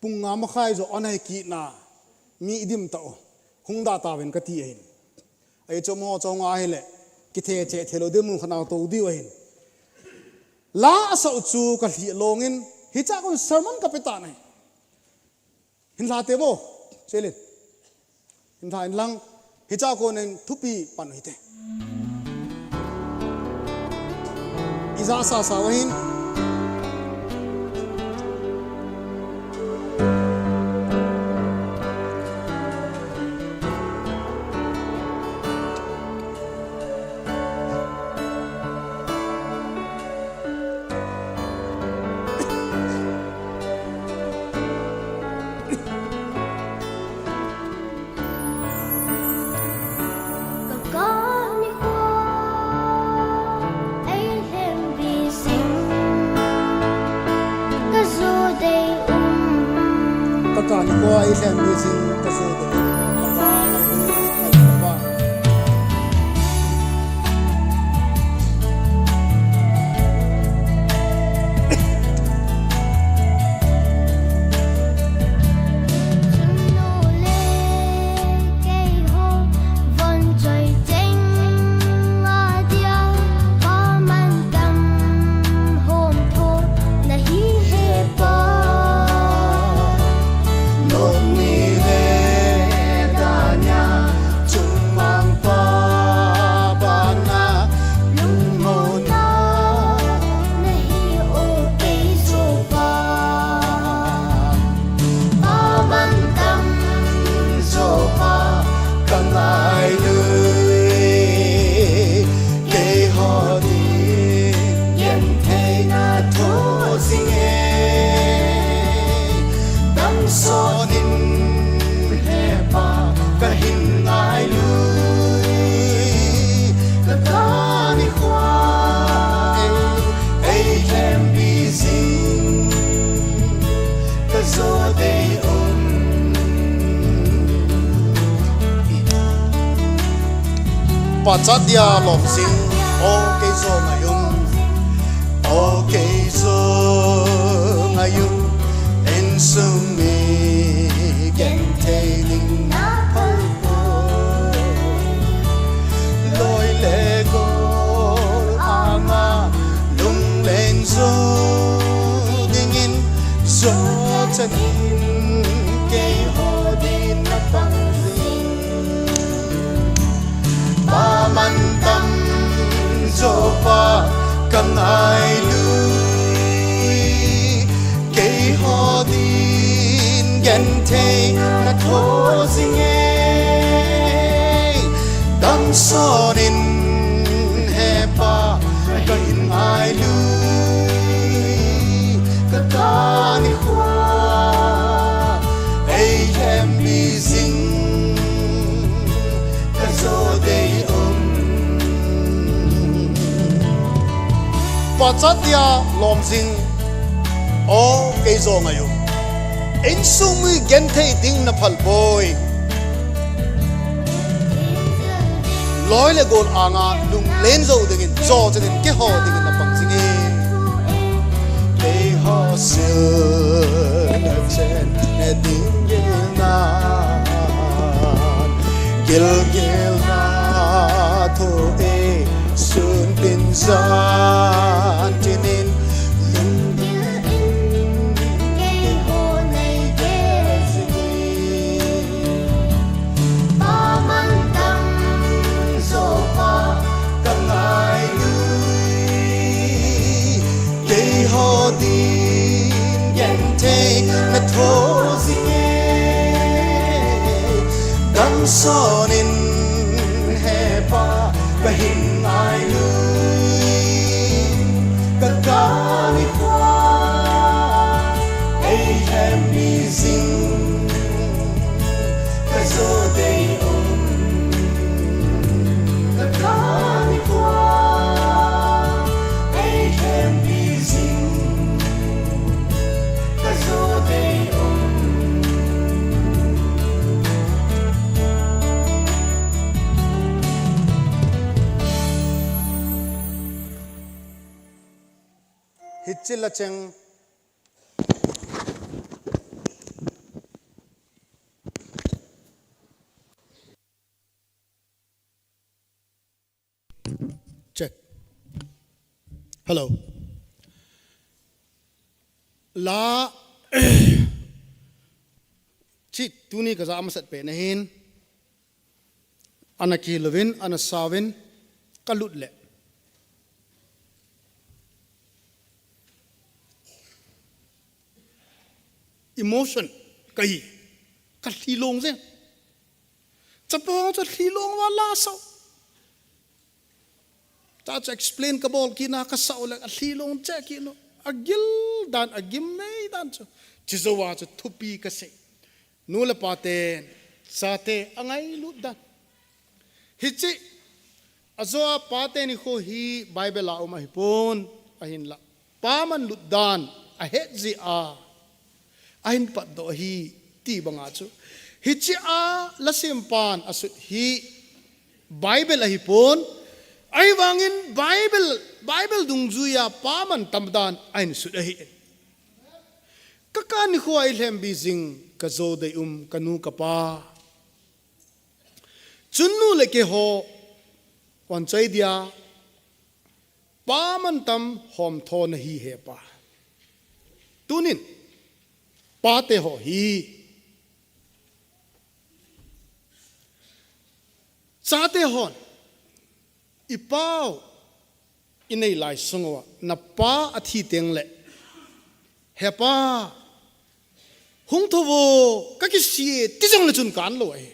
punga ma khai zo anai ki na mi idim ta hungda ta wen kati hin ai chomo chonga hele ki the che thelo de mu khana to diu hin la sa chu ka hi longin hi cha kon sermon kapita nai hin la te bo chelit hin thain lang hi cha ko nen thupi pan hi te Iza sa wahin Có ni hoa ấy hem vì ai hem bi sing ka so de apa ai ba Pachadia lom sing o ke zo ngayun en sumi gen te ding na pal po loi le go anga lung len zo ding in zo chanin ke ho din na pang man tâm cho pa cầm ai lui cây hoa din gen thế na thô sinh đam so din he pa cái in ai lui cái ta ni hoa ai em bi sing cái zo đây Pachadia lom sing o ke zo ngayo en sumi gen thei ding na phal boy loi le gon anga lung len zo ding in zo chen ke ho ding na pang sing e ke ho sil na chen e ding na gil na tho e sun bin gian tinin lung in ke ho nei ke sing pa man tam so pa ka ngai lui ke ho din gen te na tho sing dam son in he pa ka hin ai lui ka ka ni kwa ai hem bi sing ka zo dei ka ka ni kwa ai hem bi sing ka zo dei Hitchila cheng check hello la chi tuni ka za amasat pe na hin anaki lovin anasawin kalut le emotion cái thi lông thế chập bao cho thi lông và la sao ta cho explain cái bol kia na cái sao là thi lông che kia nó agil dan agim mấy dan cho chỉ zo wa cho thupi cái se nu la pate sa te angai lut dan hichi azo pate ni kho hi bible la uma hi pon ahin la pa man lut dan a het zi a ahin pat do hi ti banga chu hi chi a la sim pan asu hi Bible a hi pon ai wangin Bible dung zuya pa man tamdan ain su da hi kakani khuai lem bi jing ka zo dei kanu ka pa chunnu le ke ho wan chai dia pa man tam hom tho na hi he pa tunin pa te ho hi cha te hon ipao inei lai sungwa na pa athi teng le he pa hung tho wo ka ki si ti jong le chun kan lo ai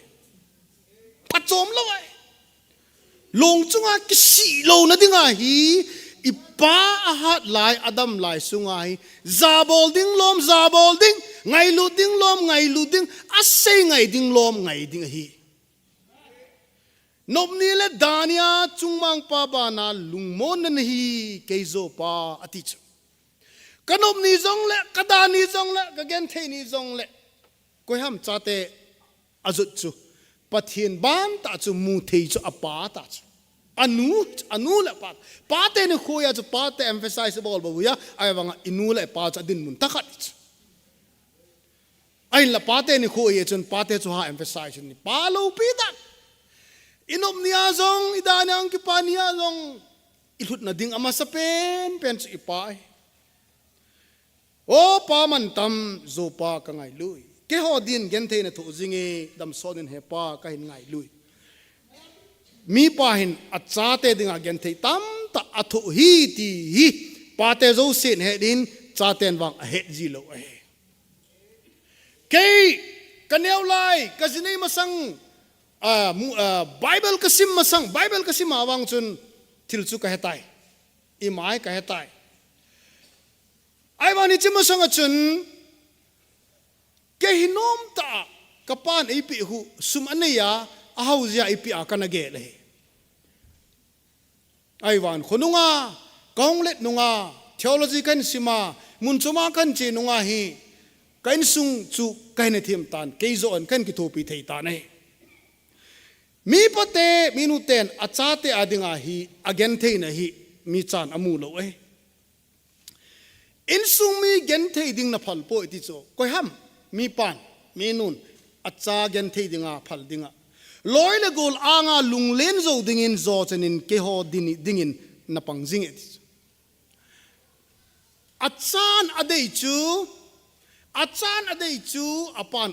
pa chom lo ai long chunga ki si lo na dinga hi ipa a hat lai adam lai sunga hi zabol ding ngai lu ding ase ngai ding lom ngai ding hi nop ni le dania chungmang pa ba na lungmon na hi keizo pa ati chu kanop ni zong le kadani zong le kagen the ni zong le koi ham chate azut chu pathin ban ta chu mu thei chu apa ta chu anu le pa te ni khoya chu pa te emphasize bol ba ya ai wanga inu le pa cha din mun takhat ai la pa te ni khoya chun pa te chu ha emphasize ni pa lo pi ta inom niya zong idanang ki pa niya zong ilut na ding ama sa pen chu ipai o pa man tam zo pa ka ngai lui ke ho din gen the na thu jinge dam sonin he pa ka hin ngai lui mi pa hin acha te dinga gen the tam ta athu hi ti hi pa te zo sin he din cha ten wang a he ji lo ai ke kaneu lai ka jinei masang Bible kasim masang Bible kasim awang chun thil chu ka hetai imai ka hetai ai wani chima sanga chun ke hinom ta kapan ipi hu sum aneya ahauja ipi akana ge le ai wan khonunga kaunglet nunga theology kan sima munchuma kan che nunga hi kain sung chu kain thim tan keizo an kan ki thopi thei ta nei mi pate minuten achate adinga hi again thei na hi mi chan amu lo ai in sung mi gen thei ding na phal po ti cho koi ham mi pan mi nun acha gen thei dinga phal dinga loi le gol anga lunglen zo dingin zo chenin ke ho dingin na pangjing et achan adei chu apan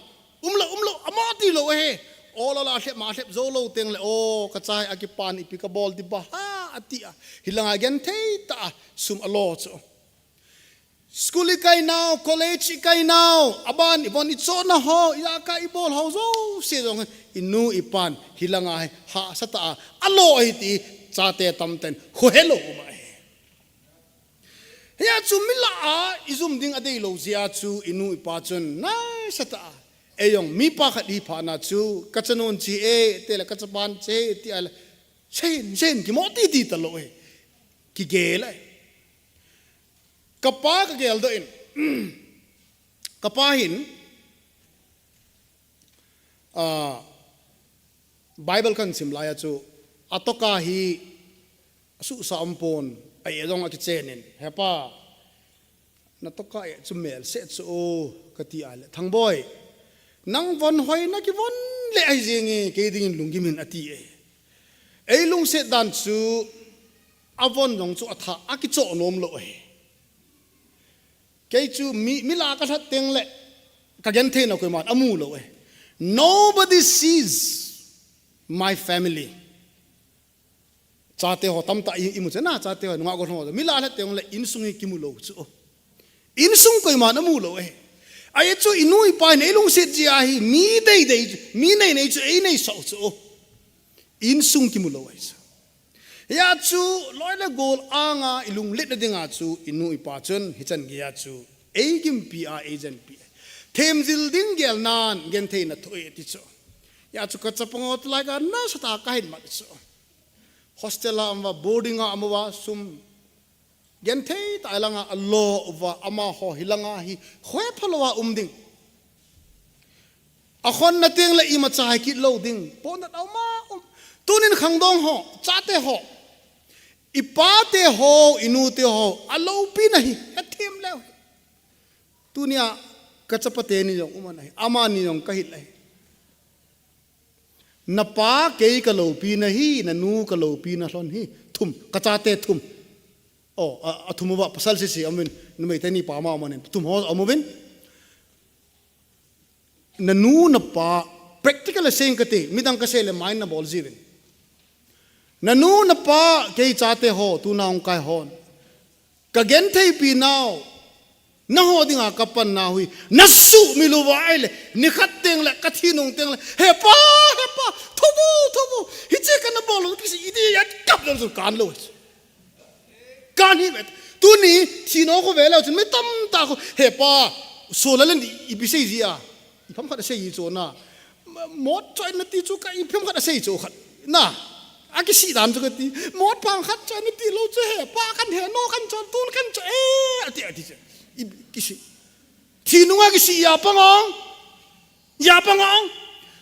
umlo amati lo he ola la hle ma hle zo lo teng le o ka chai akipan ipika bol di ba ha atia hilanga gen thei ta sum alo cho school kai now college kai now aban ibon itso na ho ya ka ibol ho zo se dong inu ipan hilanga ha sata alo iti chate tamten ho hello ma ya chu mila a izum ding adei lo zia chu inu ipa chun na sata eyong mi pa khali pha na chu kachanon chi e tela kachapan che ti al sen ki moti ti talo e ki gela kapa ka gel do in kapa hin Bible kan simlaya chu atoka hi su sa ampon ai edong a kichenin hepa na toka e chumel se chu ka ti al thang boy nang von hoi na ki von le ai jingi ke ding lungi min ati e ei lung se dan chu avon jong chu atha aki cho nom lo e ke chu mi la ka that teng le ka gen the na ko man amu lo e nobody sees my family chate ho tam ta imu chena chate ho nga go ho mi la la teng le in sungi ki mu lo chu in sung ko man amu lo e ai chu inui pa nei lung se ji a hi mi dei mi nei chu ei nei so chu in sung ki mu lo ai ya chu loila gol anga ilung lit na dinga chu inui pa chun hichan gi ya chu ei kim pi a agent pi them zil ding gel nan gen thei na thoi ti chu ya chu ka chapangot like na sata ka hin ma chu hostel amwa boarding amwa sum gen thei ta langa allo wa ama ho hilanga hi khwe phalowa umding a khon na teng la i ma chai ki lo ding pon na ma tunin khang dong ho cha te ho i pa te ho inu te ho alo pi na hi athem le tunia kachapate ni jong uma nahi ama ni jong kahit lai na pa ke ka lo pi na hi na nu ka lo pi na hlon hi thum kachate thum o athum wa pasal si amin numai tani pa ma manen thum ho amovin na nu na pa practical saying kate midang kasele mind na bol zivin na nu na pa ke chate ho tu na ong kai hon ka gen thei pi now na ho dinga kapan na hui na su miluwa ile ni khat teng la kathinong teng la he pa thubu hi che kan bol ki si idi ya kap lo kan lo kan hi met tu ni thino ko vela chun me tam ta ko he pa so la len i bi sei zia i pham khat sei zo na mot choi na ti chu ka i pham khat sei zo khat na a ki si dam chu ka ti mot pang khat choi na ti lo che he pa kan he no kan chon tun kan cho ati kisi tinunga kisi ya pangong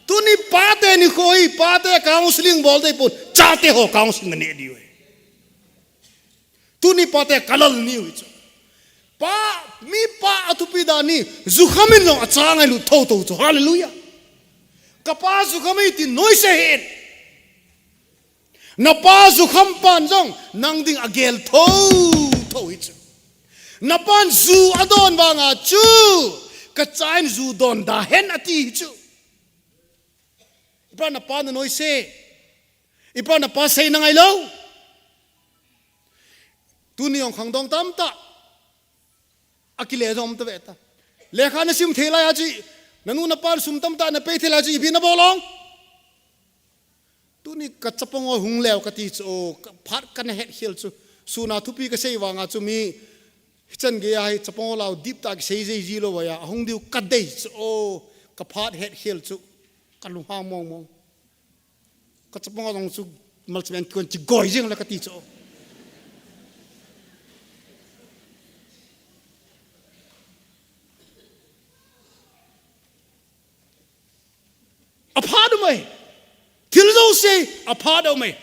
tu ni pate ni koi pate counseling bolte pun chate ho counseling ne diwe tu ni pate kalal ni wi pa mi pa atupi dani zukhamin long achanga lu tho hallelujah kapa zukhami ti noise hen na pa zukham pan jong nang ding agel tho ich napan zu adon banga chu kachain zu don da hen ati chu ipa na pa noi se ipa na pa sei na ngai lo tu ni ong khang dong tam ta akile dom ta beta lekha na sim thela ya ji nanu na pa sum tam ta na pe thela ji bi na bolong tu ni kachapong hung lew ka ti chu phat kan het hil chu suna thupi ka sei wanga chu mi chân ge ai chapong lao deep tak sei sei ji lo ya hong diu ka dei o ka phat het hel chu ka lu ha mong ka chapong long chu mal chen kon chi goi jing la ka ti chu a pha do mai til do say a pha do mai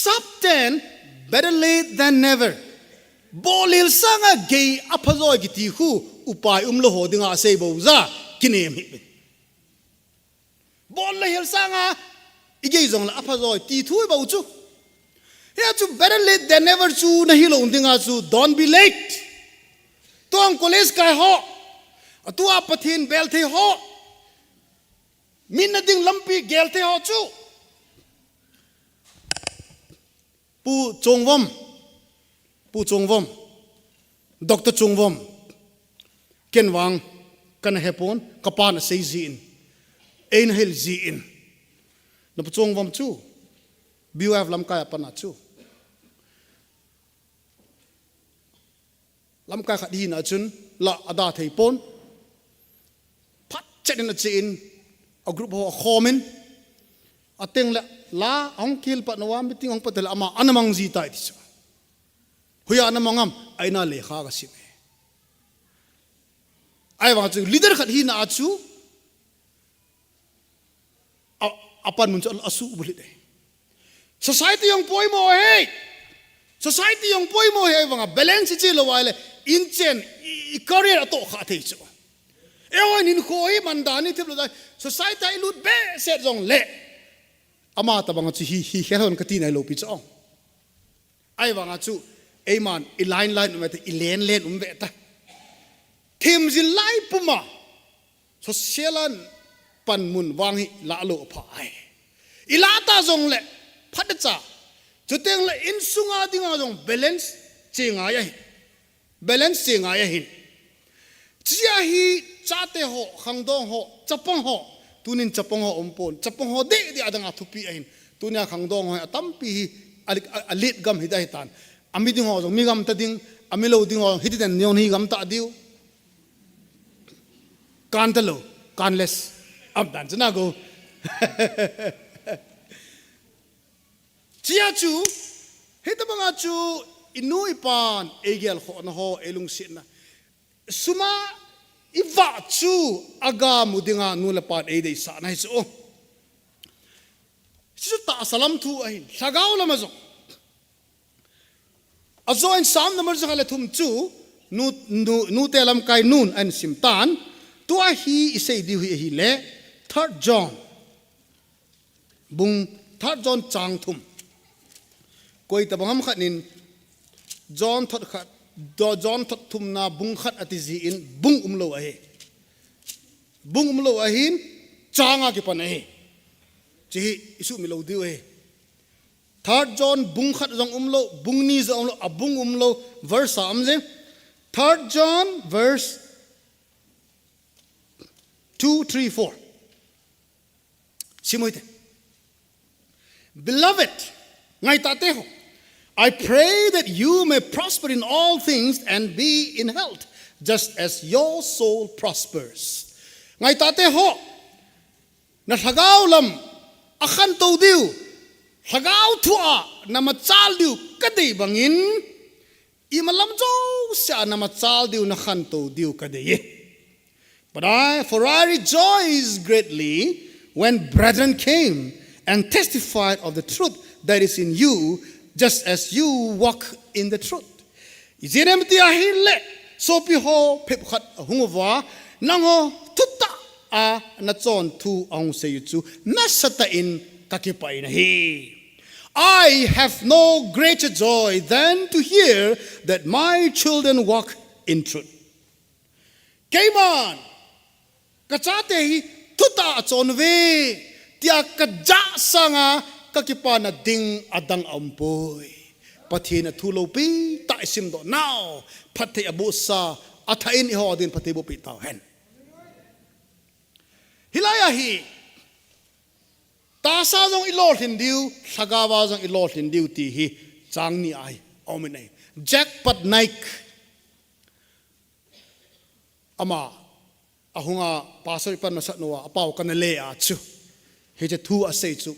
sub 10 better late than never bolil sanga gay apazoi giti hu upai umlo ho dinga sei bo za kinem hi bol la hil sanga igei zong la apazoi ti thui bo chu he chu better late than never chu na hilo dinga chu don't be late tong college kai ho atua pathin bel the ho min na ding lampi gel the ho chu pu chongwom Dr. Chongwom kenwang kan hepon kapan sei zin ein hel zin na pu chongwom chu biwaf lam kai pana chu lam kai khat hi na chun la ada thei pon phat chen na chin a group ho khomin ateng la ong kil pa nawam biting ong patel ama anamang zi tai ti huya na mangam aina lekha ga sim ai wa chu leader khat hi na chu apan mun chal asu buli de society yong poimo he society yong poimo he wa balance chi lo wale in chen I career to kha thei chu e wa nin khoi mandani thib lo dai society I lut be set jong le ama ta bang chu hi helon ka ti nai lo pi chong ai wa chu Amen. Line met len umbeta. Tim zin lai puma. So selan pan mun wangi la lo pai. Ilata zong le padacha. Juteng le insunga dinga zong balance chinga ya. Balance chinga ya hin. Chia hi chate ho khangdong ho chapong ho tunin chapong ho umpon chapong ho de adanga thupi ahin tunia khangdong ho atampi alit gam hidaitan. Ami ding ho mi gam ta ding ami lo ding ho hiti den nyon hi gam ta diu kan ta lo kanless am dan chana go chia chu hita banga chu inu ipan egel ho na ho elung sin na suma iwa chu aga mudinga nula pat ei dei sa nai so chu ta salam thu ahin sagau lama zo azo in sam number zo kala thum chu nu telam kai nun an simtan tua hi isei di hi le 3 John bung 3 John chang thum koi tabangam khanin John thot khat do John thot thum na bung khat ati zi in bung umlo ahe bung umlo ahin changa ki pan ahe chi isu milo diu ahe 3 John bung khat jong umlo bung ni jong umlo abung umlo verse amje 3 John verse 2, 3, 4 Simoite Beloved ngai tate ho I pray that you may prosper in all things and be in health, just as your soul prospers. Ngai tate ho, na thagaw lam, akhan to diu, thagaw thua, na machal diu, kadai bangin, imalam jo siya na machal diu na khan to diu kadai. For I rejoiced greatly when brethren came and testified of the truth that is in you, just as you walk in the truth. Izinem ti ahile so pi ho phep khat hungwa nango tutta a na chon thu ong se chu na sata in kakipai na hi. I have no greater joy than to hear that my children walk in truth. Kaiman kachate hi tutta a chon ve tia kaja sanga kakipana ding adang ampoy pathina thulopi ta isim do now pathe abusa athain iho din pathe bo pitaw hen hilaya hi ta sa jong ilol hindiu sagawa jong ilol hindiu ti hi changni ai omine jackpot nike ama ahunga pastor pan masat nowa apaw kanale a chu heje thu a sei chu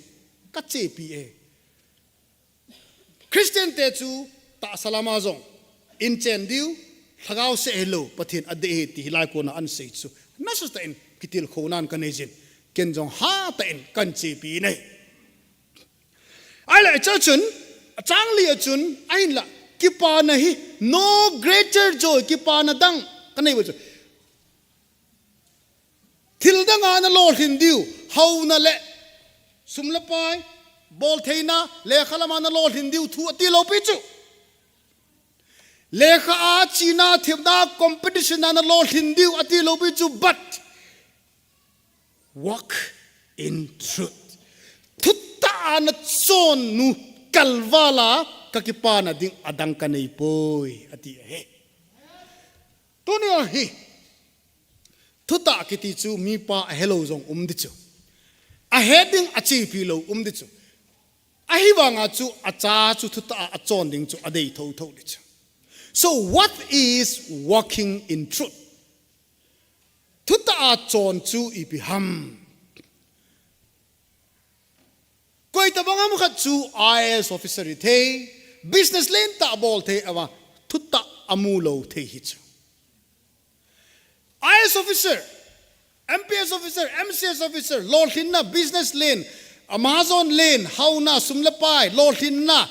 kache pi e Christian te chu ta salama zong in chen diu thagaw se hello pathin ade he ti hilai ko na an sei chu na su ta in kitil khonan kanejin ken jong ha ta in kan che pi nei ai la chachun changli achun ain la kipa na hi no greater joy kipa na dang kanai bu chu thil dang ana lo hin diu how na le sumlapai bol theina lekha lama na lo hindiu thu ati lo pichu lekha a china thibna competition na lo hindiu ati lo pichu but walk in truth thutta na chon nu kalwala kakipana ding adang kanei poi ati he tuni hi thutta kiti chu mi pa hello jong umdichu a heading achi pilo umdichu ahiwanga chu acha chu thuta achon ding chu adei tho tho dich so what is walking in truth thuta achon chu ibiham koi tabangam khat chu IAS officer the business lane ta bol the awa thuta amulo the hi chu IAS officer MPS officer, MCS officer, Lord Hinna, business lane, Amazon lane, Hauna, Sumlapai, Lord Hinna,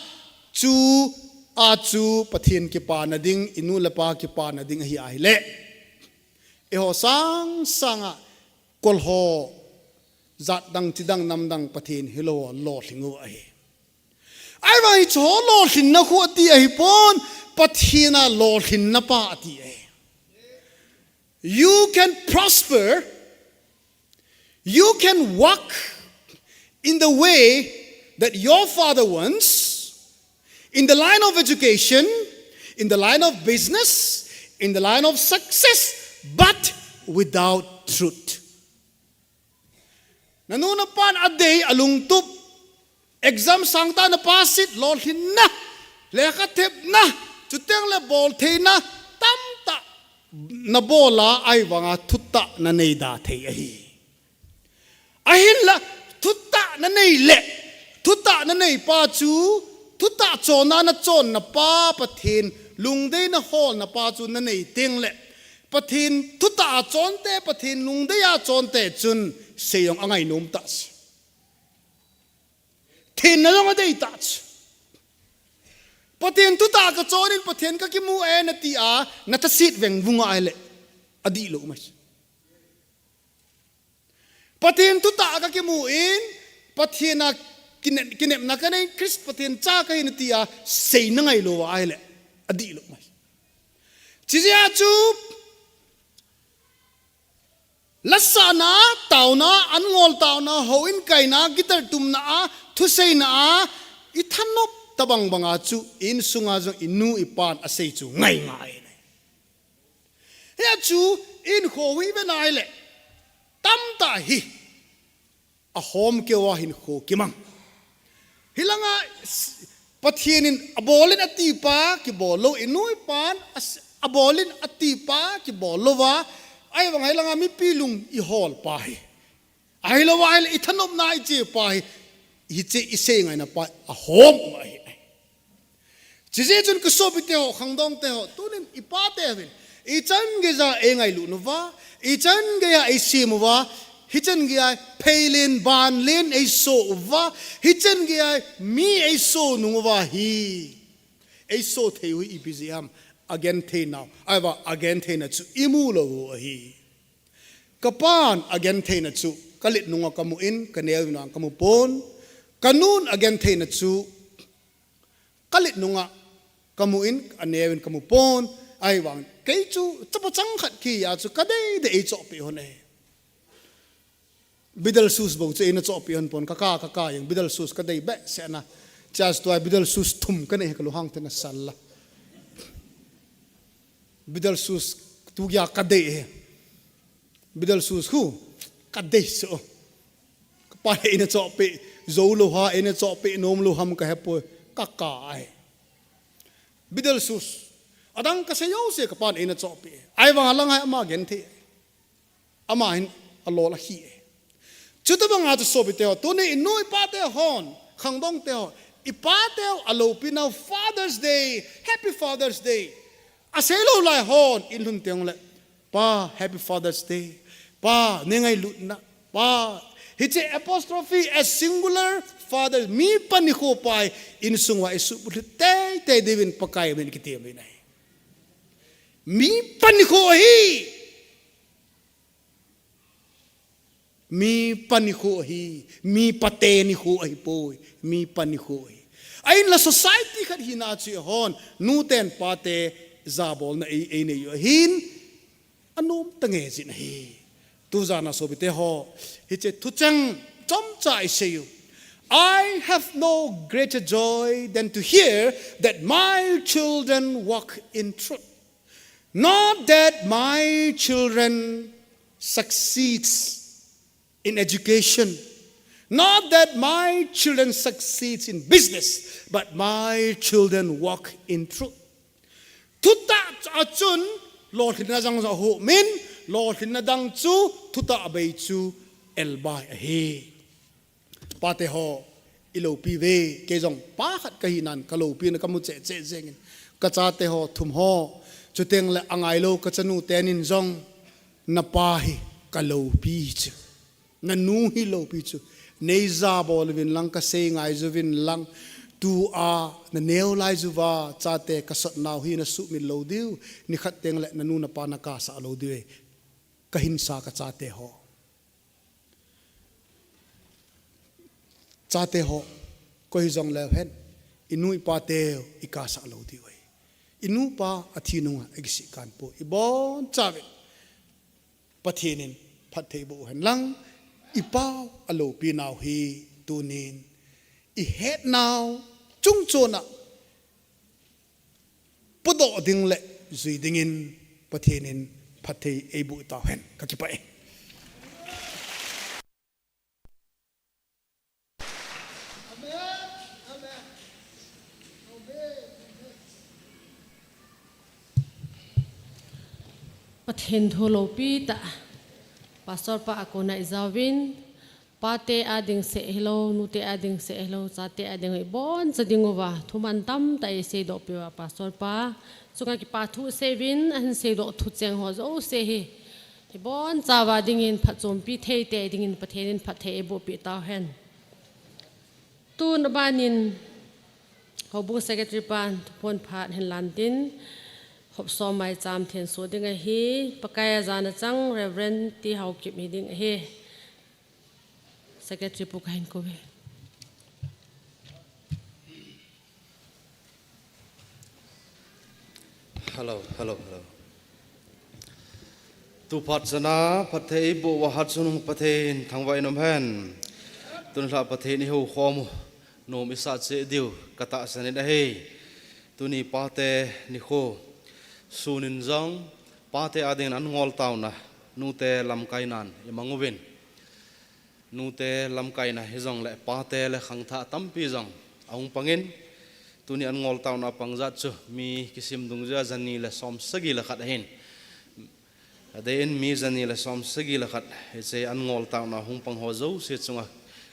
Chu, Achu, Pathin Kipana ding, Inulapa Kipana ding, hi aile. Eho sang sanga, Kolho, Zat dang tidang namdang Pathin, Hilo, Lord Hingu ahe. I want to Lord Hinna who at the ahipon, Pathina, Lord Hinna pa at the ahe. You can prosper. You can walk in the way that your father wants, in the line of education, in the line of business, in the line of success, but without truth. Nanuna pan aday alungtup exam sangta na pasit lol hinna leka tip na chuteng le bol the na tamta na bola ay wanga tutta na neida the ahi. Ahin la tutta na nei le tutta na nei pa chu tutta chona na chon na pa pathin lungdei na hol na pa chu na nei ting le pathin thuta chonte pathin nungdeya chonte chun seyong angai nom tas thin na long adei tas pathin thuta ka chonin pathin ka ki mu e na ti a na ta sit veng vunga ai le adi lo mas pathin thuta ka ki mu in pathina kinem na kanai Christ pathin cha ka hin ti a sei na ngai lo ai le adi lo mas chizia chu lasana tauna angol tauna hoin kaina gitar tumna a thuseina a ithanop tabang banga chu in sunga jo inu ipan asei chu ngai ngai ne ya chu in khowi benai le tam ta hi a hom ke wa hin kho kimang hilanga pathienin abolin atipa ki bolo inu ipan abolin atipa ki bolo wa ai wang hai langa mi pilung I hol pa hi ai lo wa I thanop na I che pa hi hi che I se ngai na pa a hom ma hi chi je chun ku so bi te ho khangdong te ho tunin I pa te vin I chan ge za e ngai lu no wa I chan ge ya I si mu wa hi chan ge ai phailin ban len e so wa hi chan ge ai mi e so nu wa hi e so the hui I biziam again the now aiwa again the na chu imu lo hi kapan again the na chu kalit nunga kamu in kanel na kamu pon kanun again the na chu kalit nunga kamu in anewin kamu pon aiwa kai chu chapa chang khat ki ya chu kadai de e chop pi hone bidal sus bo che ina chop pi hon pon kaka yang bidal sus kadai be se na chas to bidal sus thum kane he kalu hang te na salla bidal sus tu ya kadai he bidal sus hu kadai so pa ina chop pe zo lo ha ina chop pe nom lo ham ka he po kaka ai bidal sus adang ka se yo se ka pan ina chop pe ai wang lang hai ama gen the ama hin alo la hi chuta bang a so bi te ho tu ne noi pa te hon khangdong te ho I pa te alo pi now Father's Day happy Father's Day aselo lai hon in hun teong le pa happy Father's Day pa nengai lut na pa hiche apostrophe as singular father mi pani ko pai in sungwa isu te devin pakai men kitim ni nai mi pani ko hi mi pani ko hi mi pate ni ko ai poi mi pani ko hi ain la society khat hina chi hon nu ten pate zabol na e ne yo hin anom tange jin hi tu jana so bite ho hi che thu chang chom chai se you I have no greater joy than to hear that my children walk in truth, not that my children succeeds in education, not that my children succeeds in business, but my children walk in truth. Tuta achun Lord hinadang sa ho min Lord hinadang chu tuta abay chu elbai ahi pate ho ilo pi ve ke jong pa khat kahinan kalo pi na kamu che jengin kacha te ho thum ho chuteng le angai lo kachanu tenin jong na pa hi kalo pi chu na nu hi lo pi chu nei za bol vin lang ka se ngai zu vin lang tu a na neo lai zu wa cha te ka sat naw hi na su min lo diu ni khat teng le na nu na pa na ka sa lo diu ka hin sa ka cha te ho cha te ho ko hi jong le hen inu pa te I ka sa lo diu inu pa athi nu egsi kan po I bon cha ve pathinin phat thei bo hen lang I pau alo pi naw hi tunin I het now chung chona pudo ding le zui dingin pathinin phathei ebu ta hen ka ki pai pathen tholo pi ta pastor pa akona izawin pate ading se hello nute ading se hello chate ading hoi bon chadingowa thuman tam tai se do piwa pastor pa sunga ki pa thu sevin an se do thu cheng ho zo se hi bon chawa dingin phachom pi thei te dingin pathenin phathe bo pi ta hen tu na banin hobu secretary pan pon phat hen landin hop so mai cham then so dinga hi pakaya jana chang reverend ti hau kip hi ding hi secretary pukain ko ve hello tu phat sana pathei bo wa hat sunung pathen thangwai nom hen tun la pathe ni ho khom nom isa che diu kata sanin a he tuni pate ni kho sunin jong pate adin an ngol tauna nute lam kainan imanguwin nute lam kaina hizong le pate le khangtha tampi jong aung pangin tuni an ngol tauna pangjat chu mi kisim dungja jani le som sagi la khat hin adein mi jani le som sagi la khat he che an ngol tauna hung pang ho zo se chunga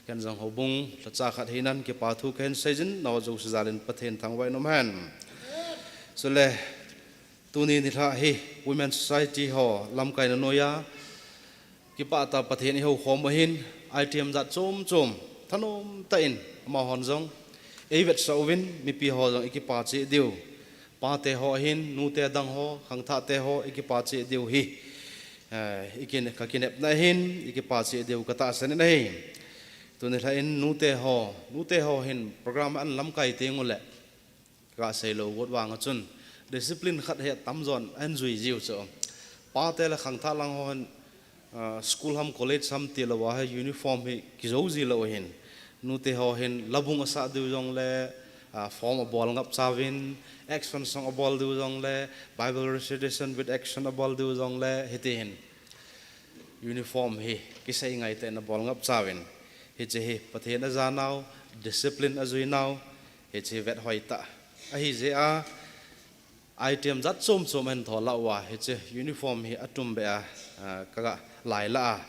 kan jong ho bung la cha khat hinan ke pa thu ken sejin no zo sezalin pathen thangwai nom han so le tuni ni tha hi women society ho lam kaina noya ki pa ta pathen hi ho khom hin item zat chom thanom ta in ma hon jong evet sawin mi pi ho jong ikipa che diu pa te ho hin nu te dang ho khang tha te ho ikipa che diu hi ikin ka kinep na hin ikipa che diu ka ta san na hi tu ne thain nu te ho hin program an lam kai te ngole ka sei lo wot wang chun discipline khat he tam zon an zui jiu cho pa te la khang tha lang ho school ham college ham ti lo wa uniform hi ki zo ji lo hin nu te ho hin labung asa du jong le form a ball ngap chawin action song a ball du jong le bible recitation with action a ball du jong le hiti hin uniform hi ki sai ngai te na ball ngap chawin hi che hi pathen a za naw discipline a zui naw hi che vet hoi ta a hi je a item zat chom hen thola wa hi che uniform hi atum be a kaga lai la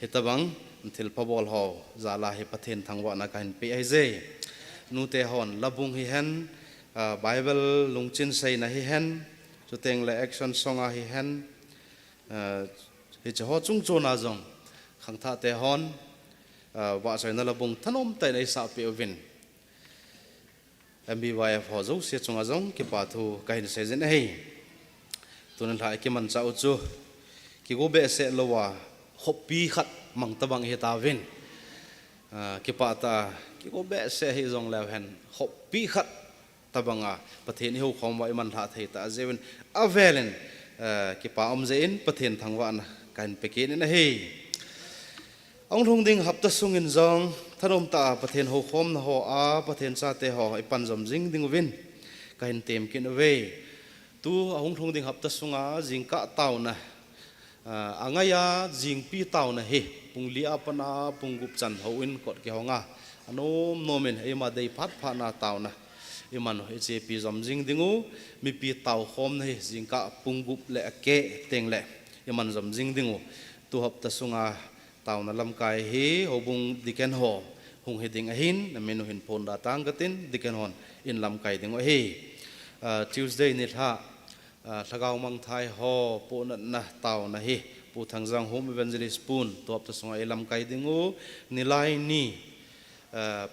hi tabang thil pabol ho zala hi pathen thangwa na kan pe ai je nu te hon labung hi hen bible lungchin sei na hi hen chuteng le action song a hi hen hi che ho chung chona jong khang tha te hon wa sai na labung thanom tai nei sa pe win MBYF ho zo se chunga jong ki pa thu kain se jen hei tunan la ki man cha chu ki go be se lowa hopi khat mang tabang he ta win ki pa ta ki go be se hi jong la hen hopi khat tabanga pathen hi ho khom wa man tha thei ta jewen avelen ki pa om je in pathen thangwa na kan pe ke na hei ông thong ding hấp ta sung in zong thanom ta pathen ho khom na ho a pathen cha te ho i pan jom jing ding win kain tem kin ve tu ông thong ding hấp ta sunga jing ka taw na angaya jing pi taw na he pung li apana pung gup chan ho in kot ki honga anom nomen e ma dei phat pha na taw na e man ho che pi jom jing dingu mi pi taw khom na he jing ka pung gup le ke teng le e man jom jing dingu tu hấp ta sunga tàu na lam kai hi hobung diken ho hung heding ahin na menu hin phone da tang gatin diken hon in lam kai ding hi Tuesday ni tha thagau mang thai ho po na taw na hi pu thangjang home evangelist pun top ta songa lam kai dingu nilai ni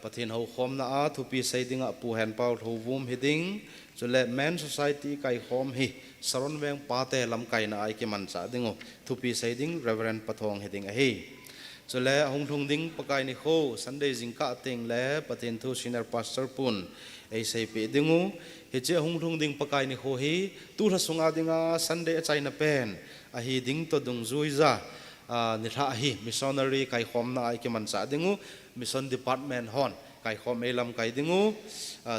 pathin ho khom na a thupi sai dinga pu han pau tho vum heding chule men society kai khom hi saron weng pa te lam kai na ai ki man cha dingo thupi sai ding reverend pathong heding a hi chule hong thung ding pakai ni kho Sunday jingka teng le pathin thu senior pastor pun ei sei pe dingu he che hong thung ding pakai ni kho hi tu tha sunga dinga Sunday chai na pen a hi ding to dung zui za ni tha hi missionary kai khom na ai ki man cha dingu mission department hon kai khom elam kai dingu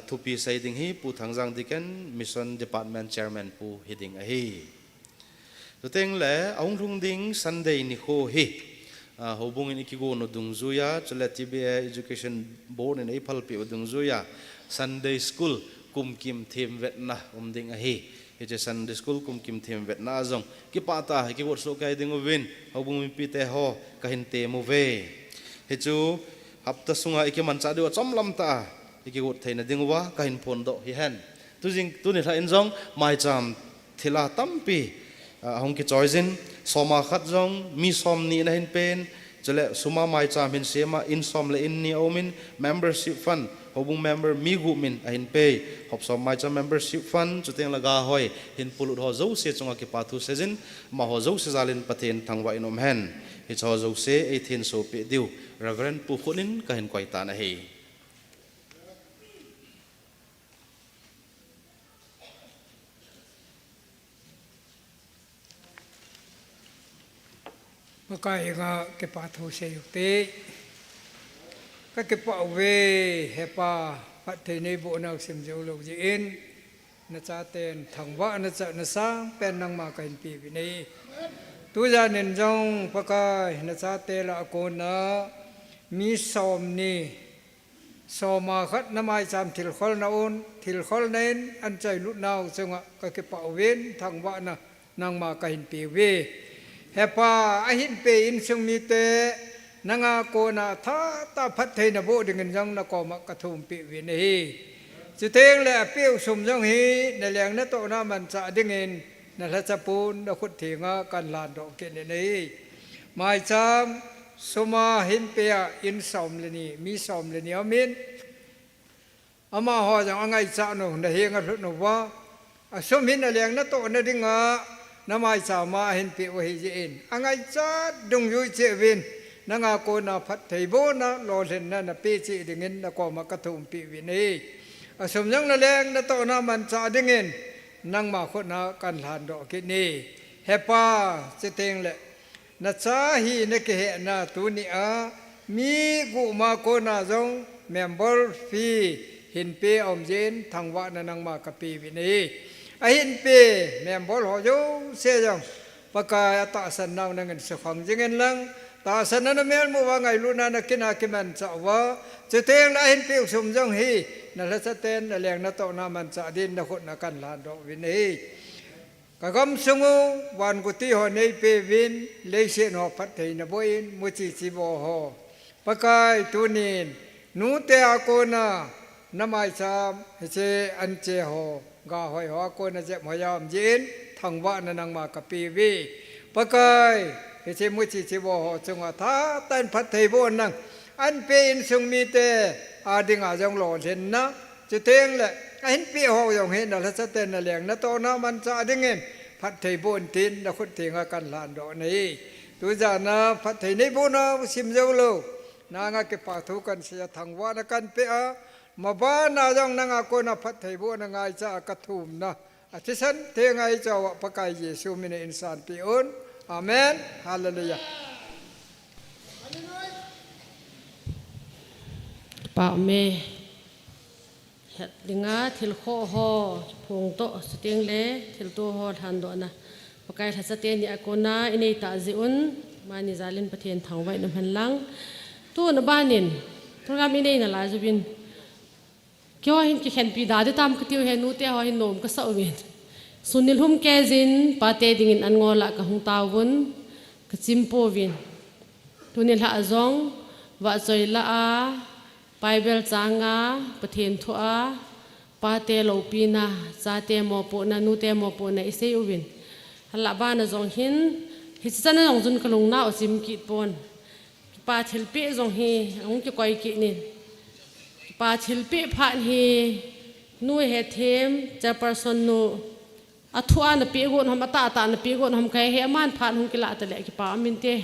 thupi sai ding hi pu thangjang diken mission department chairman pu hiding a hi to teng le ong thung ding Sunday ni kho hi hobung in ikigo no dungzuya chale TBA education board in ipal pi dungzuya Sunday school kum kim them vet na ding a hi he Sunday school kum kim them vet na jong ki pa ta ki wor so kai ding win hobung mi pi te ho ka hin te mu ve he chu hapta sunga iki man cha du chom lam ta iki gut theina dingwa ka hin phon do hi hen tu jing tu ni tha in jong mai cham thila tampi hong ki choisin soma khat jong mi som ni na hin pen chale suma mai cham hin sema in som le in ni omin membership fund hobung member mi gu min a hin pe hop som mai cham membership fund chuteng laga hoi hin pulut ho zo se chunga ki pathu sejin ma ho zo se zalin pathen thangwa inom hen hi chaw zo se e thin so pe diu reverend pu khunin ka hin koi ta na he Pakai nga ke patho se yukte ka ke pa we hepa pathe nei bo na sim jo lo ji in na cha ten thangwa na cha na sang pen nang ma kain pi vi nei tu ja nen jong pakai na cha te la ko na mi som ni soma khat na mai cham thil khol na un thil khol nen an chai lu naw chunga ka ke pa wen thangwa na nang ma kain pi we hepa ahin pe in sung mi te nanga ko na tha ta phat thei na bo ding jong na ko ma ka thum pi vi ne hi chu teng le piu sum jong hi na leng na to na man cha ding in na la cha pun na khut thi nga kan lan do ke ne nei mai cham suma hin pe in som le ni mi som le ni amin ama ho jang angai cha no na hi nga no wa asum hin na leng na to na ding nga namai sama hin pi wa hi in angai cha dung yu che win nanga ko na phat thei bo na lo len na pe chi dingin na ko ma ka thum pi wi nei asum jang na leng na to na man cha dingin nang ma kho na kan lan do ki ni hepa che teng le na cha hi na ke he na tu ni a mi gu ma ko na jong member fee hin pe om jin thangwa na nang ma ka pi wi nei ahin pe member ho jo se jong pakai ta san nang nang se khang jingen lang ta san na mel mu wa ngai lu na na kina kiman cha wa che teng la ahin pe sum jong hi na la sa ten na leng na to na man cha din na khot na kan lan do win hi ka gam sungu wan gu ti ho nei pe win le se no phat thei na boin mu chi chi bo ho pakai tu nin nu te a ko na namai cham che an che ho ga hoi ho ko na je moyam jin thangwa na nang ma ka pi wi pakai he che mu chi chi bo ho chunga tha tan phat thei bo nang an pe in sung mi te a ding a jong lo len na che teng le a hin pi ho yong he na la sa ten na leng na to na man cha ding en phat thei bo tin na khut thei nga kan lan do nei tu ja na phat thei nei bo na sim jo lo na nga ke pa thu kan sia thangwa na kan pe a ma ba na jong na nga ko na phat thei bo na ngai cha ka thum na atisan te ngai cha wa pakai yesu mine insan pi on amen hallelujah pa me het dinga thil kho ho phung to sting le thil to ho than do na pakai tha sa te ni akona inei ta ji un mani zalin pathen thangwai nam han lang tu na banin program inei na la jubin kyo hin ki khen pi da de tam ktiu he nu te ho hin nom ka sa win sunil hum ke jin pa te ding in an ngola ka hung tawun ka chimpo win tunil ha azong wa choi la a bible changa pathen thu a pa te lo pi na cha te mo po na nu te mo po na ise win hala ba na zong hin hi chana jong jun ka lung na o chim ki pon pa thil pe jong hi ang ki koi ki ni pa thil pe phan hi nu he them cha person nu athua na pe gon ham ata ta na pe gon ham kai he man phan hung ki la ta le ki pa min te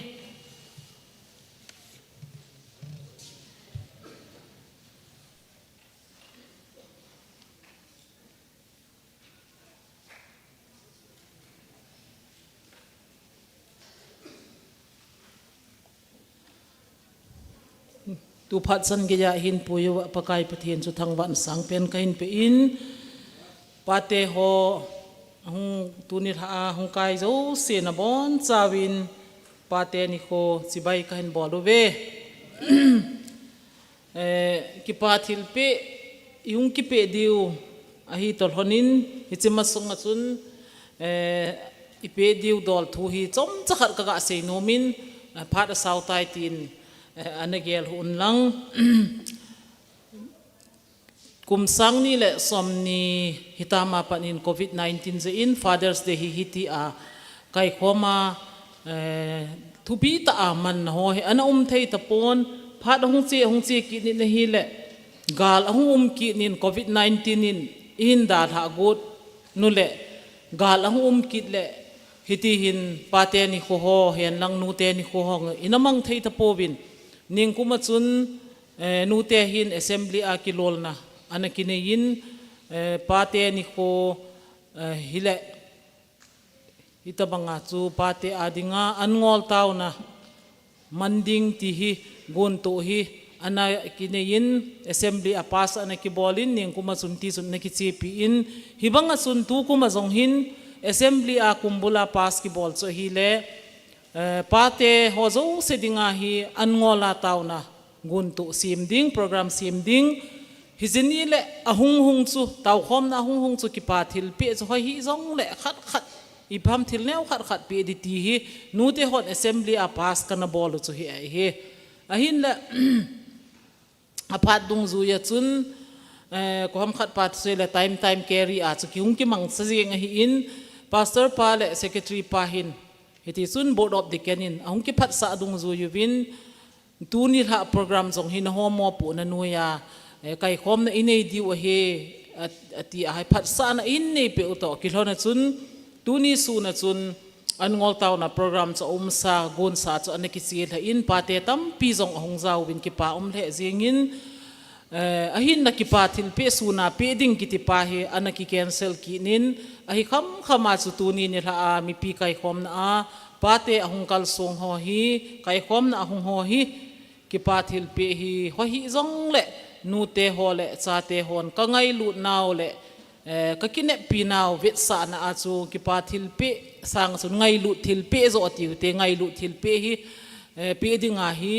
tu phat san ge ya hin puyo pakai pathen chu thangwan sang pen kain pe in pate ho hung tunir ha hung kai zo se na bon chawin pate ni kho chibai kain bolu ve ki pathil pe yung ki pe diu a hi tol honin hi chima sunga chun ipe diu dol thu hi chom chakhat ka ga se nomin phat a sau tai tin anagel hun lang kum sang ni le som ni hitama panin COVID-19 ze in Father's Day hi hiti a kai khoma thubi ta man ho he ana thei tapon phat hung chi ki ni hi le gal ki nin COVID-19 in da tha gut nu le gal ki le hiti hin pate ni kho ho hen lang nu te ni kho ho inamang thei tapowin ning kuma chun nu te hin assembly a kilol na anakine yin pate ni kho hile itabanga chu pate adinga angol taw na manding ti hi gun to hi ana kine yin assembly a pass ana ki bolin ning kuma sun ti sun na ki chipi in hibanga sun tu kuma jong hin assembly a kumbula pass ki bol so hi le pate hozo sedinga hi angola taw na gun to sim ding program sim ding hizini le ahung chu taw khom na ahung chu ki pathil pe so hi jong le khat ipam thil neu khat pe di ti hi nu te hot assembly a pass kana bol chu hi ai he ahin la aphat dung zu ya chun ko ham khat pat se la time carry a chu ki hung ki mang sa jeng hi in pastor pa le secretary pa hin hiti sun board of the canin ahung ki phat sa dung zu yu win tu ni ha program jong hin ho mo pu na nu ya kai khom na inei di wa he ati a phat sa na in nei pe uto ki hlona chun tu ni su na chun an ngol taw na program cha sa gun sa cha an ki sil ha in pa te tam pi jong hong zaw win ki pa le jingin ahin na ki pa thil pe su na pe ding ki ti pa he an ki cancel ki nin ahi khama chu tu ni ha mi pi kai khom na a pa te ahung kal song ho hi kai khom na ahung ho hi ki pa thil pe hi ho hi jong le nu te ho le cha te hon ka ngai lu naw le ka kine pi naw vet sa na a chu ki pa thil pe sang sun ngai lu thil pe zo ti te ngai lu thil pe hi pe dinga hi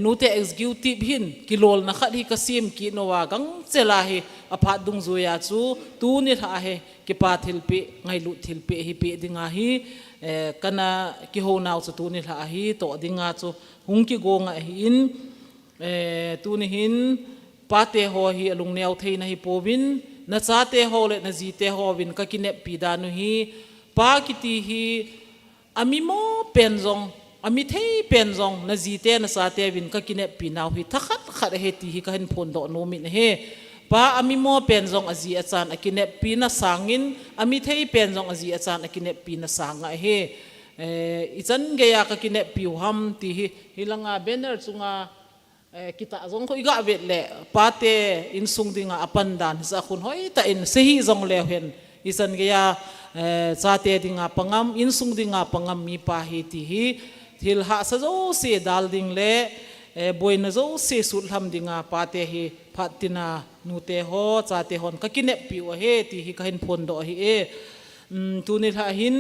nu te executive hin kilol na khat hi ka sim ki no wa gang chela hi apha dung zu ya chu tu ni tha he ki pa thil pe ngai lu thil pe hi pe dinga hi kana ki ho naw chu tu ni tha hi to dinga chu hung ki go nga hi in tu ni hin pa te ho hi alung neu thei na hi povin na cha te ho le na ji te ho win ka kine pi da nu hi pa ki ti hi ami mo pen jong ami thei pen jong na ji te na sa te win ka kine pi naw hi thakhat khat he ti hi ka hin phon do no min he pa ami mo pen jong aji achan akine pi na sangin ami thei pen jong aji achan akine pi na sanga he ichan ge ya ka kine pi ham ti hi hilanga banner chunga kita zong ko iga vet le pate in sung dinga apandan sa khun hoi ta in sehi zong le hen isan ge ya cha te dinga pangam in sung dinga pangam mi pa hi ti hi thil ha sa zo se dal ding le boina zo se sul ham dinga pate hi phatina nu te ho cha te hon ka kine pi wa he ti hi ka hin phon do hi tu ni tha hin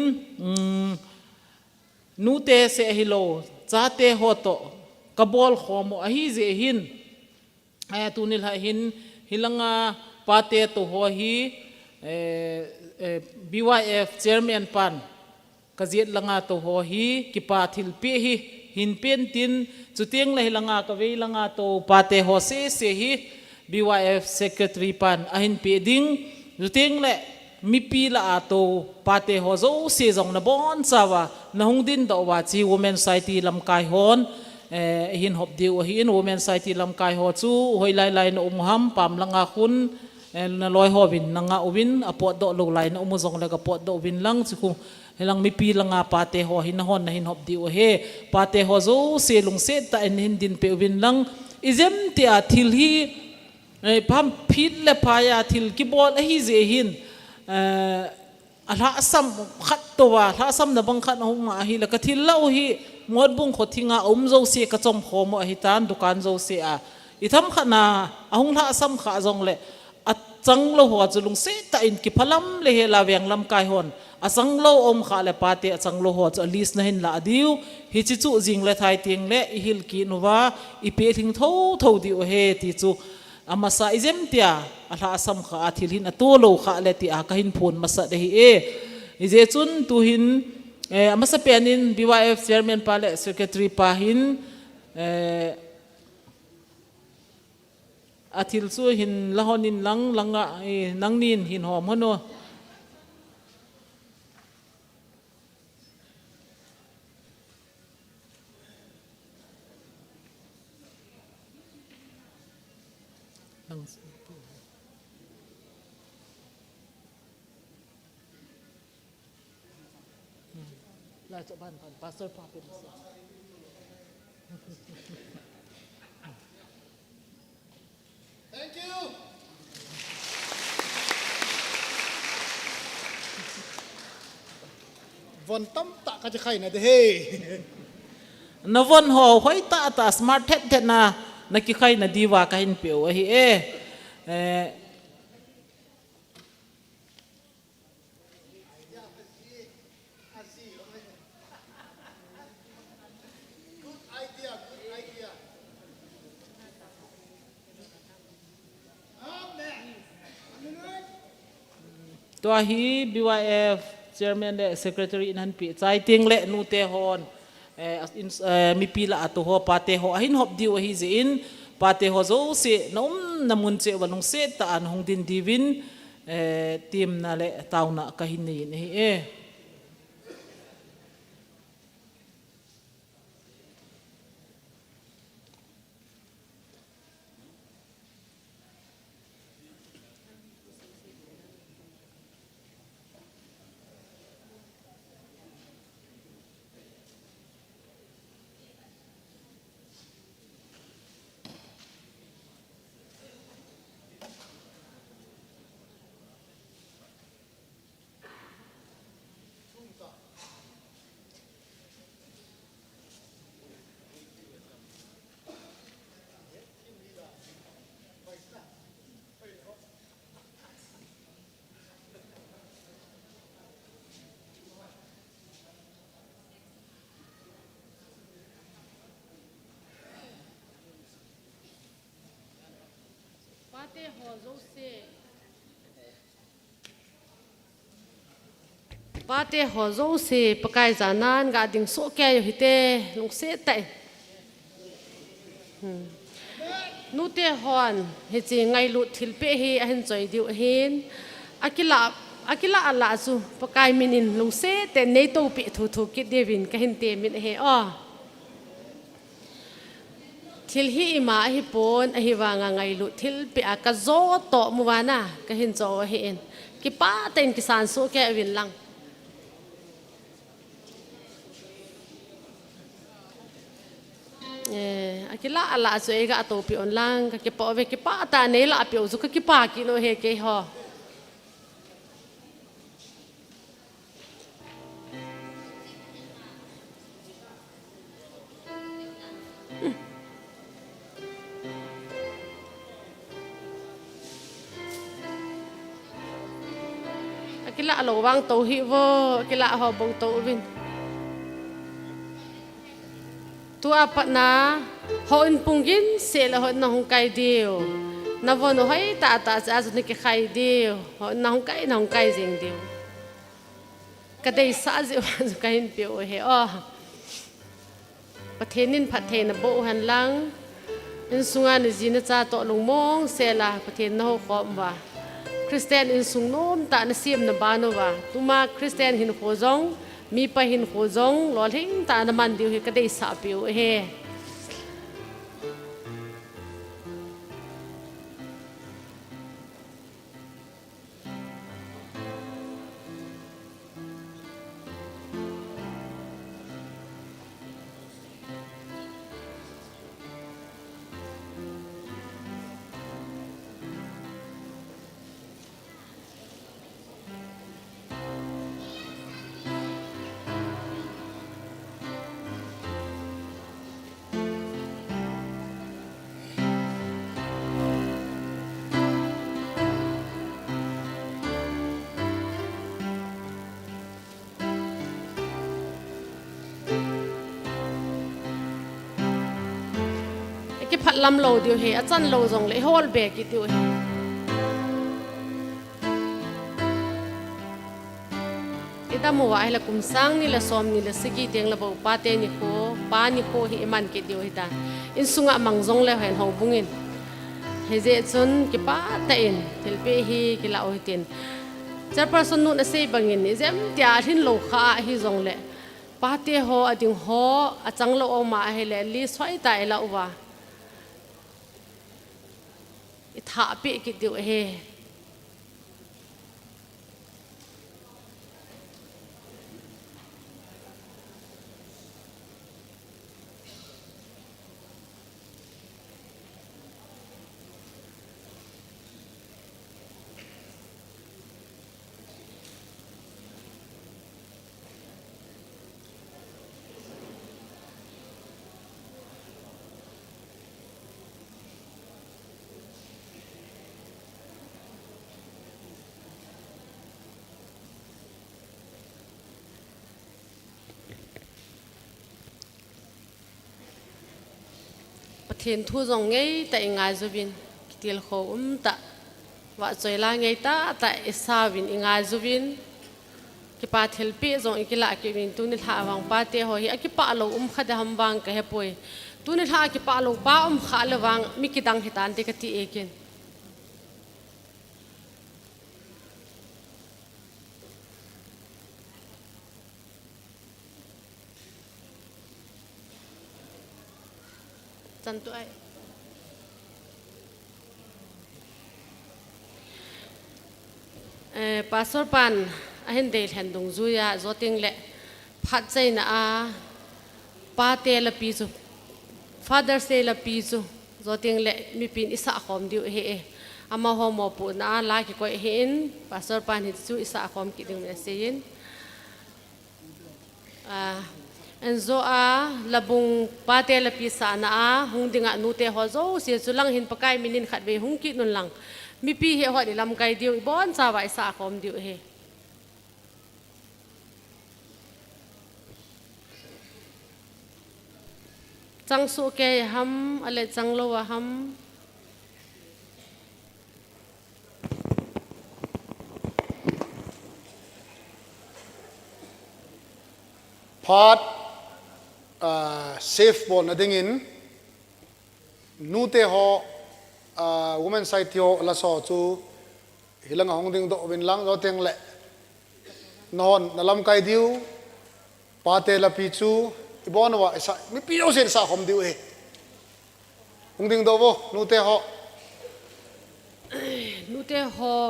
nu te se hi lo cha te ho to kabol khomo ahi je hin tu ni tha hin hilanga pate to ho hi BYF chairman pan kaziet langa to ho hi ki pa thil pe hi hin pen tin chuteng la hilanga ka ve langa to pate ho se hi BYF secretary pan ahin pe ding chuteng le mi pi la ato pate ho zo se jong na bon chawa na hung din do wa chi women society lam kai hon hin hop diu hin women society lam kai ho chu hoi lai no ham pam langa khun na loi ho win nanga uwin apot do lo lai na umuzong la ka pot do win lang chu helang mi pi langa pate ho hin hon na hin hop diu he pate ho zo se lung se ta en hin din pe win lang izem te a thil hi pam phit le pa ya thil ki bol hi je hin ala sam khat to wa la sam na bang khat ho ma hi la ka thil lau hi ngot bung kho thinga zo se ka chom kho mo hi tan dukan zo se a itham khana ahung la sam kha jong le achang lo ho chulung se ta in ki phalam le he la weng lam kai hon asang lo om kha le pate achang lo ho cha lis na hin la diu hi chi chu jing le thai ting le hil ki nuwa i pe thing tho di o he ti chu amasa izem tia ala asam kha athil hin ato lo kha le ti a ka hin phun masa de hi ije chun tu hin amasa penin BYF chairman pa le secretary pa hin อาทิลสู้หินละหอนินลังนังนินหินหอมฮะโนลาจะบ้านผ่านปาสเตอร์พาเป็นThank you วันตั้มตะก็จะใครนะเด้นวันหอหอยตาสมาร์ทเท็ดนะนักใครนะดีว่ากันเปียวเฮ้ตัวฮี BYF Chairman และ Secretary นั่นปีใจเตียงเละนูเตฮอนมีปีละตัวหัวปาเตหอหินหอบดิวฮีจินปาเตหอโซเสน้องน้ำมันเจวันงเสตอันหงดินดีวินทีมนั่นแหละตาวน่ะก็หินนี่ปาเตหอโซเซปกายจานานกาดิงโซแกอยู่ฮิเตลุงเสตนูเตฮอนเฮจิไงลุทิลเปเฮอหินจอยดิวเฮนอากิลาอัลลาซูปกายมินินลุงเสตเนโตปิทุกิดเดวินกะหินเตมินเฮทิลฮีมาฮิปอนฮิวางไงลุทิลเปอากะโซโตมัวนะกะหินโจเฮนกิปาเต็นกิสานโซแกวินลังakila ala so ega atopi onlang ka ke pa ve ke pa ta ne la pyo zu ka ki pa ki no he ke ho akila alo wang to hi wo akila ho bong to vin tu apa na hon pungin sel hon na hong kai dio na vono hai ta sa azu ni ke khai dio hon na hong kai jing dio ka dei sa ji azu kai in pio he pathenin pathe na bo han lang in sunga ni jina cha to lung mong sela pathen na ho khom wa Christian in sung nom ta na sim na ba no wa tuma Christian hin ho jong mi pa hin ho jong lol hing ta na man diu he ka dei sa pio he cái phát lâm lâu điều hệ chân lâu dòng lễ hôn bè cái điều hệ ita mo ai la kum sang ni la som ni la sigi teng la bo pa te ni ko pa ni ko hi man ki diu hi ta in sunga mangjong le hen ho bungin he je chun ki pa ta in thil pe hi ki la oi tin char person nu na sei bangin ni jem tia thin lo kha hi zong le pa te ho ading ho achang lo o ma he le li swai tai la uwa i tha pe ki diu he thiên thu dòng ngay tại ngài zubin kitil kho ta wa choila ngay ta tại sa vin ngài zubin ki pa thil pi zong ikila ki vin tu ni tha wang pa te ho hi ki pa lo khada ham wang ka he poi tu ni tha ki pa lo pa kha le wang mi ki dang hitan te ka ti ekin tu ai pastor pan ahin de than dung zuya zoting le phat chai na a pa te la pi chu father say la pi chu zoting le mi pin isa khom diu he e ama ho mo pu na la ki ko hin pastor pan hi chu isa khom ki ding me sein enzo a labung pate la pisa na a hung dinga nute ho zo se chulang hin pakai minin khat ve hung ki nun lang mi pi he ho di lam kai diu bon cha wa sa khom diu he chang su ke ham ale chang lo wa ham part safe ball na dingin nute ho women side ho la so chu hilang hong ding do win lang do teng le non nalam kai diu pate la pi chu ibon wa sa mi pi o sen sa hom diu e hong ding do bo nute ho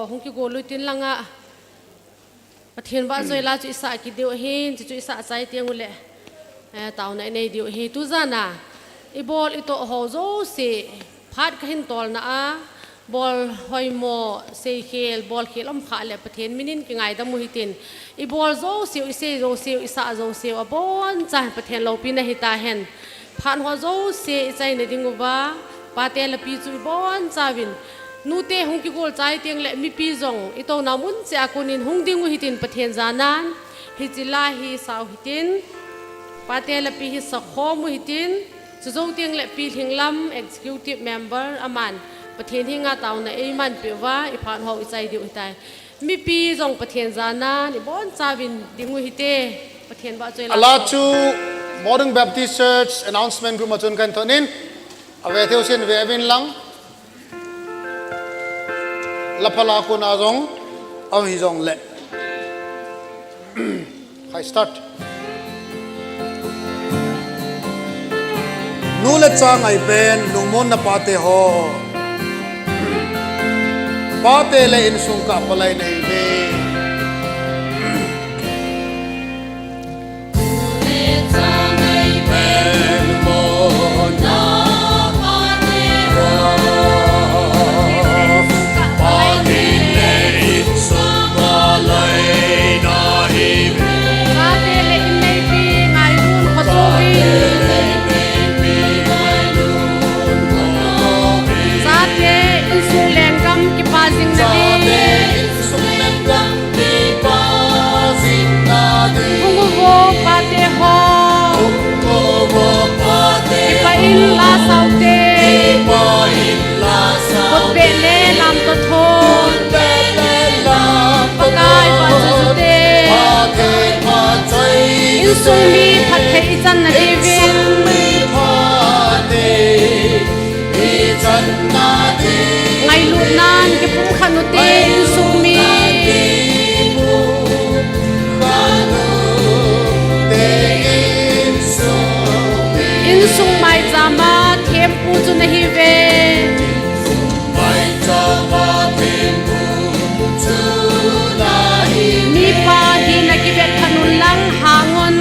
hong ki go lu tin langa pathian ba zoi la chu isa ki diu hin chu isa chai tiang le tao nai nei diu hi tu zana i bol i to ho zo se phat ka hin tol na a bol hoi mo se khel bol khelom kha le pathian minin ki ngai da mu hitin i bol zo se i se zo se isa zo se a bon cha pathian lo pi na hi ta hen phan ho zo se chai na dingu ba pa te la pi chu bon cha win nu te hung ki gol chai tiang le mi pi zong i to na mun che akunin hung dingu hitin pathian zanan hi chila hi sau hitin pate la pi hi sa khom hitin chu zo tiang le pi thinglam executive member aman pathian hi nga taw na ei man pe wa i phan ho i chai diu tai mi pi zong pathian zana ni bon chawin dingu hite pathian ba choi la Allah chu Modern Baptist Church announcement group machun kan thonin ave theo sin ve vin lang la phala ko na zong aw hi zong le I start nu le chang ai ben lungmon na pate ho pate le in sung ka palai nei ve la saute kot bele lam to thon pakai pa chute in sumi phat thei chan na devin ngày lụt nan cái bung khăn nụ tê in sung mi in sung mai zama thêm pu chu na hi ve mi pa hi na ki vet khanun lang hangon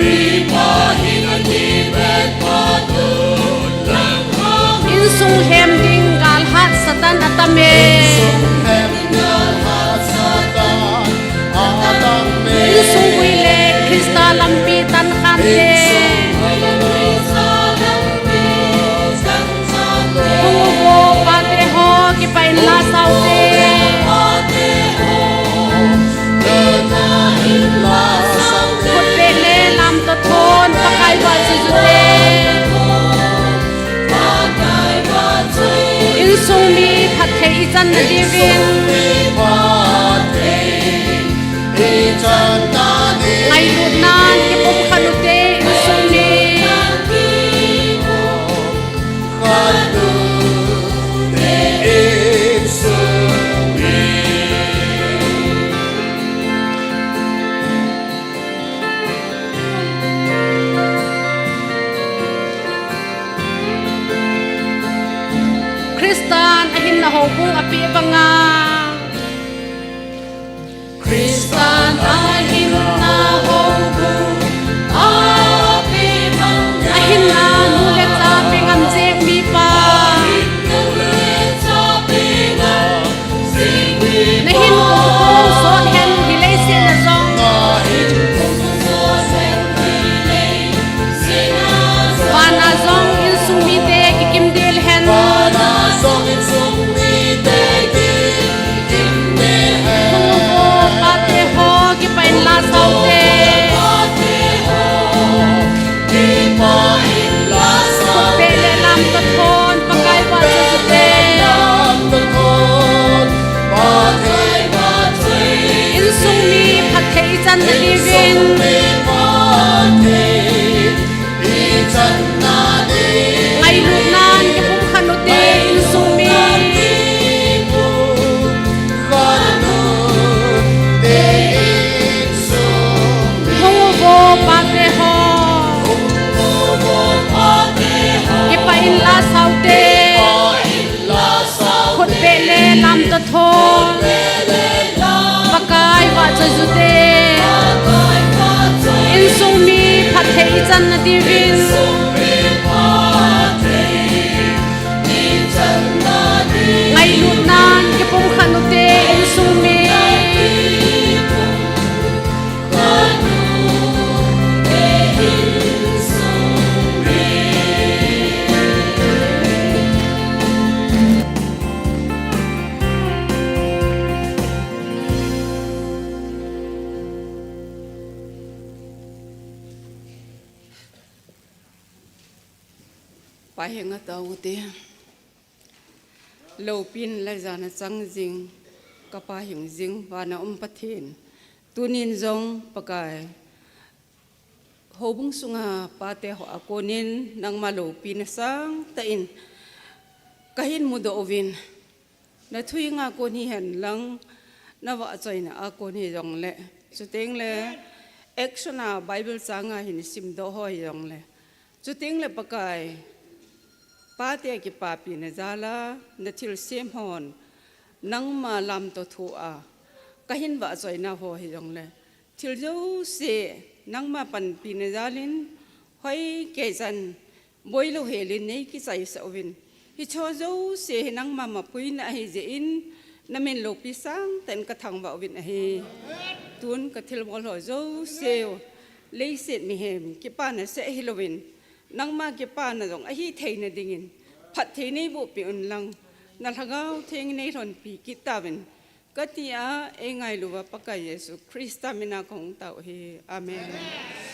in sung hem ding gal hat satan atame in sung wile krista lampi tan khan le ho pa te ho ki pain la sau te khut pe le lam to thon pakai wa su su te in sung mi phat thei chan na divin ngày lụt nan cái bông khăn nụ tê in sung mi Kristan ahin na hobung api banga Kristan ahin na hobung api banga ahin na nulet sa pingam jeng mi pa nahin kung son hen hilay sin na zong pana zong in sumi te kikim dil hen pate ho ki pain la sau te pe le lam ka thon pakai wa su te in sung mi phat thei chan na livin ngày lụt nan cái bung khăn nụ tê in sung mi ho vô pate ho cái pain la sau te khut pe le lam to thon pakai wa su te in sung mi phat thei chan na divin ngày lụt nan cái bông khăn nụ tê in sung mi Bài hình ở tàu tiền lâu pin lại ra nó trắng dinh các bài hình dinh và nó bắt thiên tu nín giống pakai hồ bung sunga pate ho ako nín nang malo pin sang tain kahin mudo ovin na thui nga ko ni hen lang na wa choi na ako ni jong le chu teng le actiona bible sanga hin sim do ho jong le chu teng le pakai pate ki papi na zala na til sem hon nang ma lam to thu a kahin wa choi na ho hi jong le til jo se nang ma pan pi na zalin hoi ke jan boilo helin nei ki chai sa ovin hi cho jo se nang ma ma pui na hi je in na men lo pi sang ten ka thang wa ovin a hi tun ka thil bol ho jo se le set mi hem ki pa na se hi lovin nang ma ki pa na jong a hi thei na dingin phat thei nei bu pi un lang na thagau theng nei ron pi ki ta ben katia e ngai luwa pakai yesu krista mina kong tau hi amen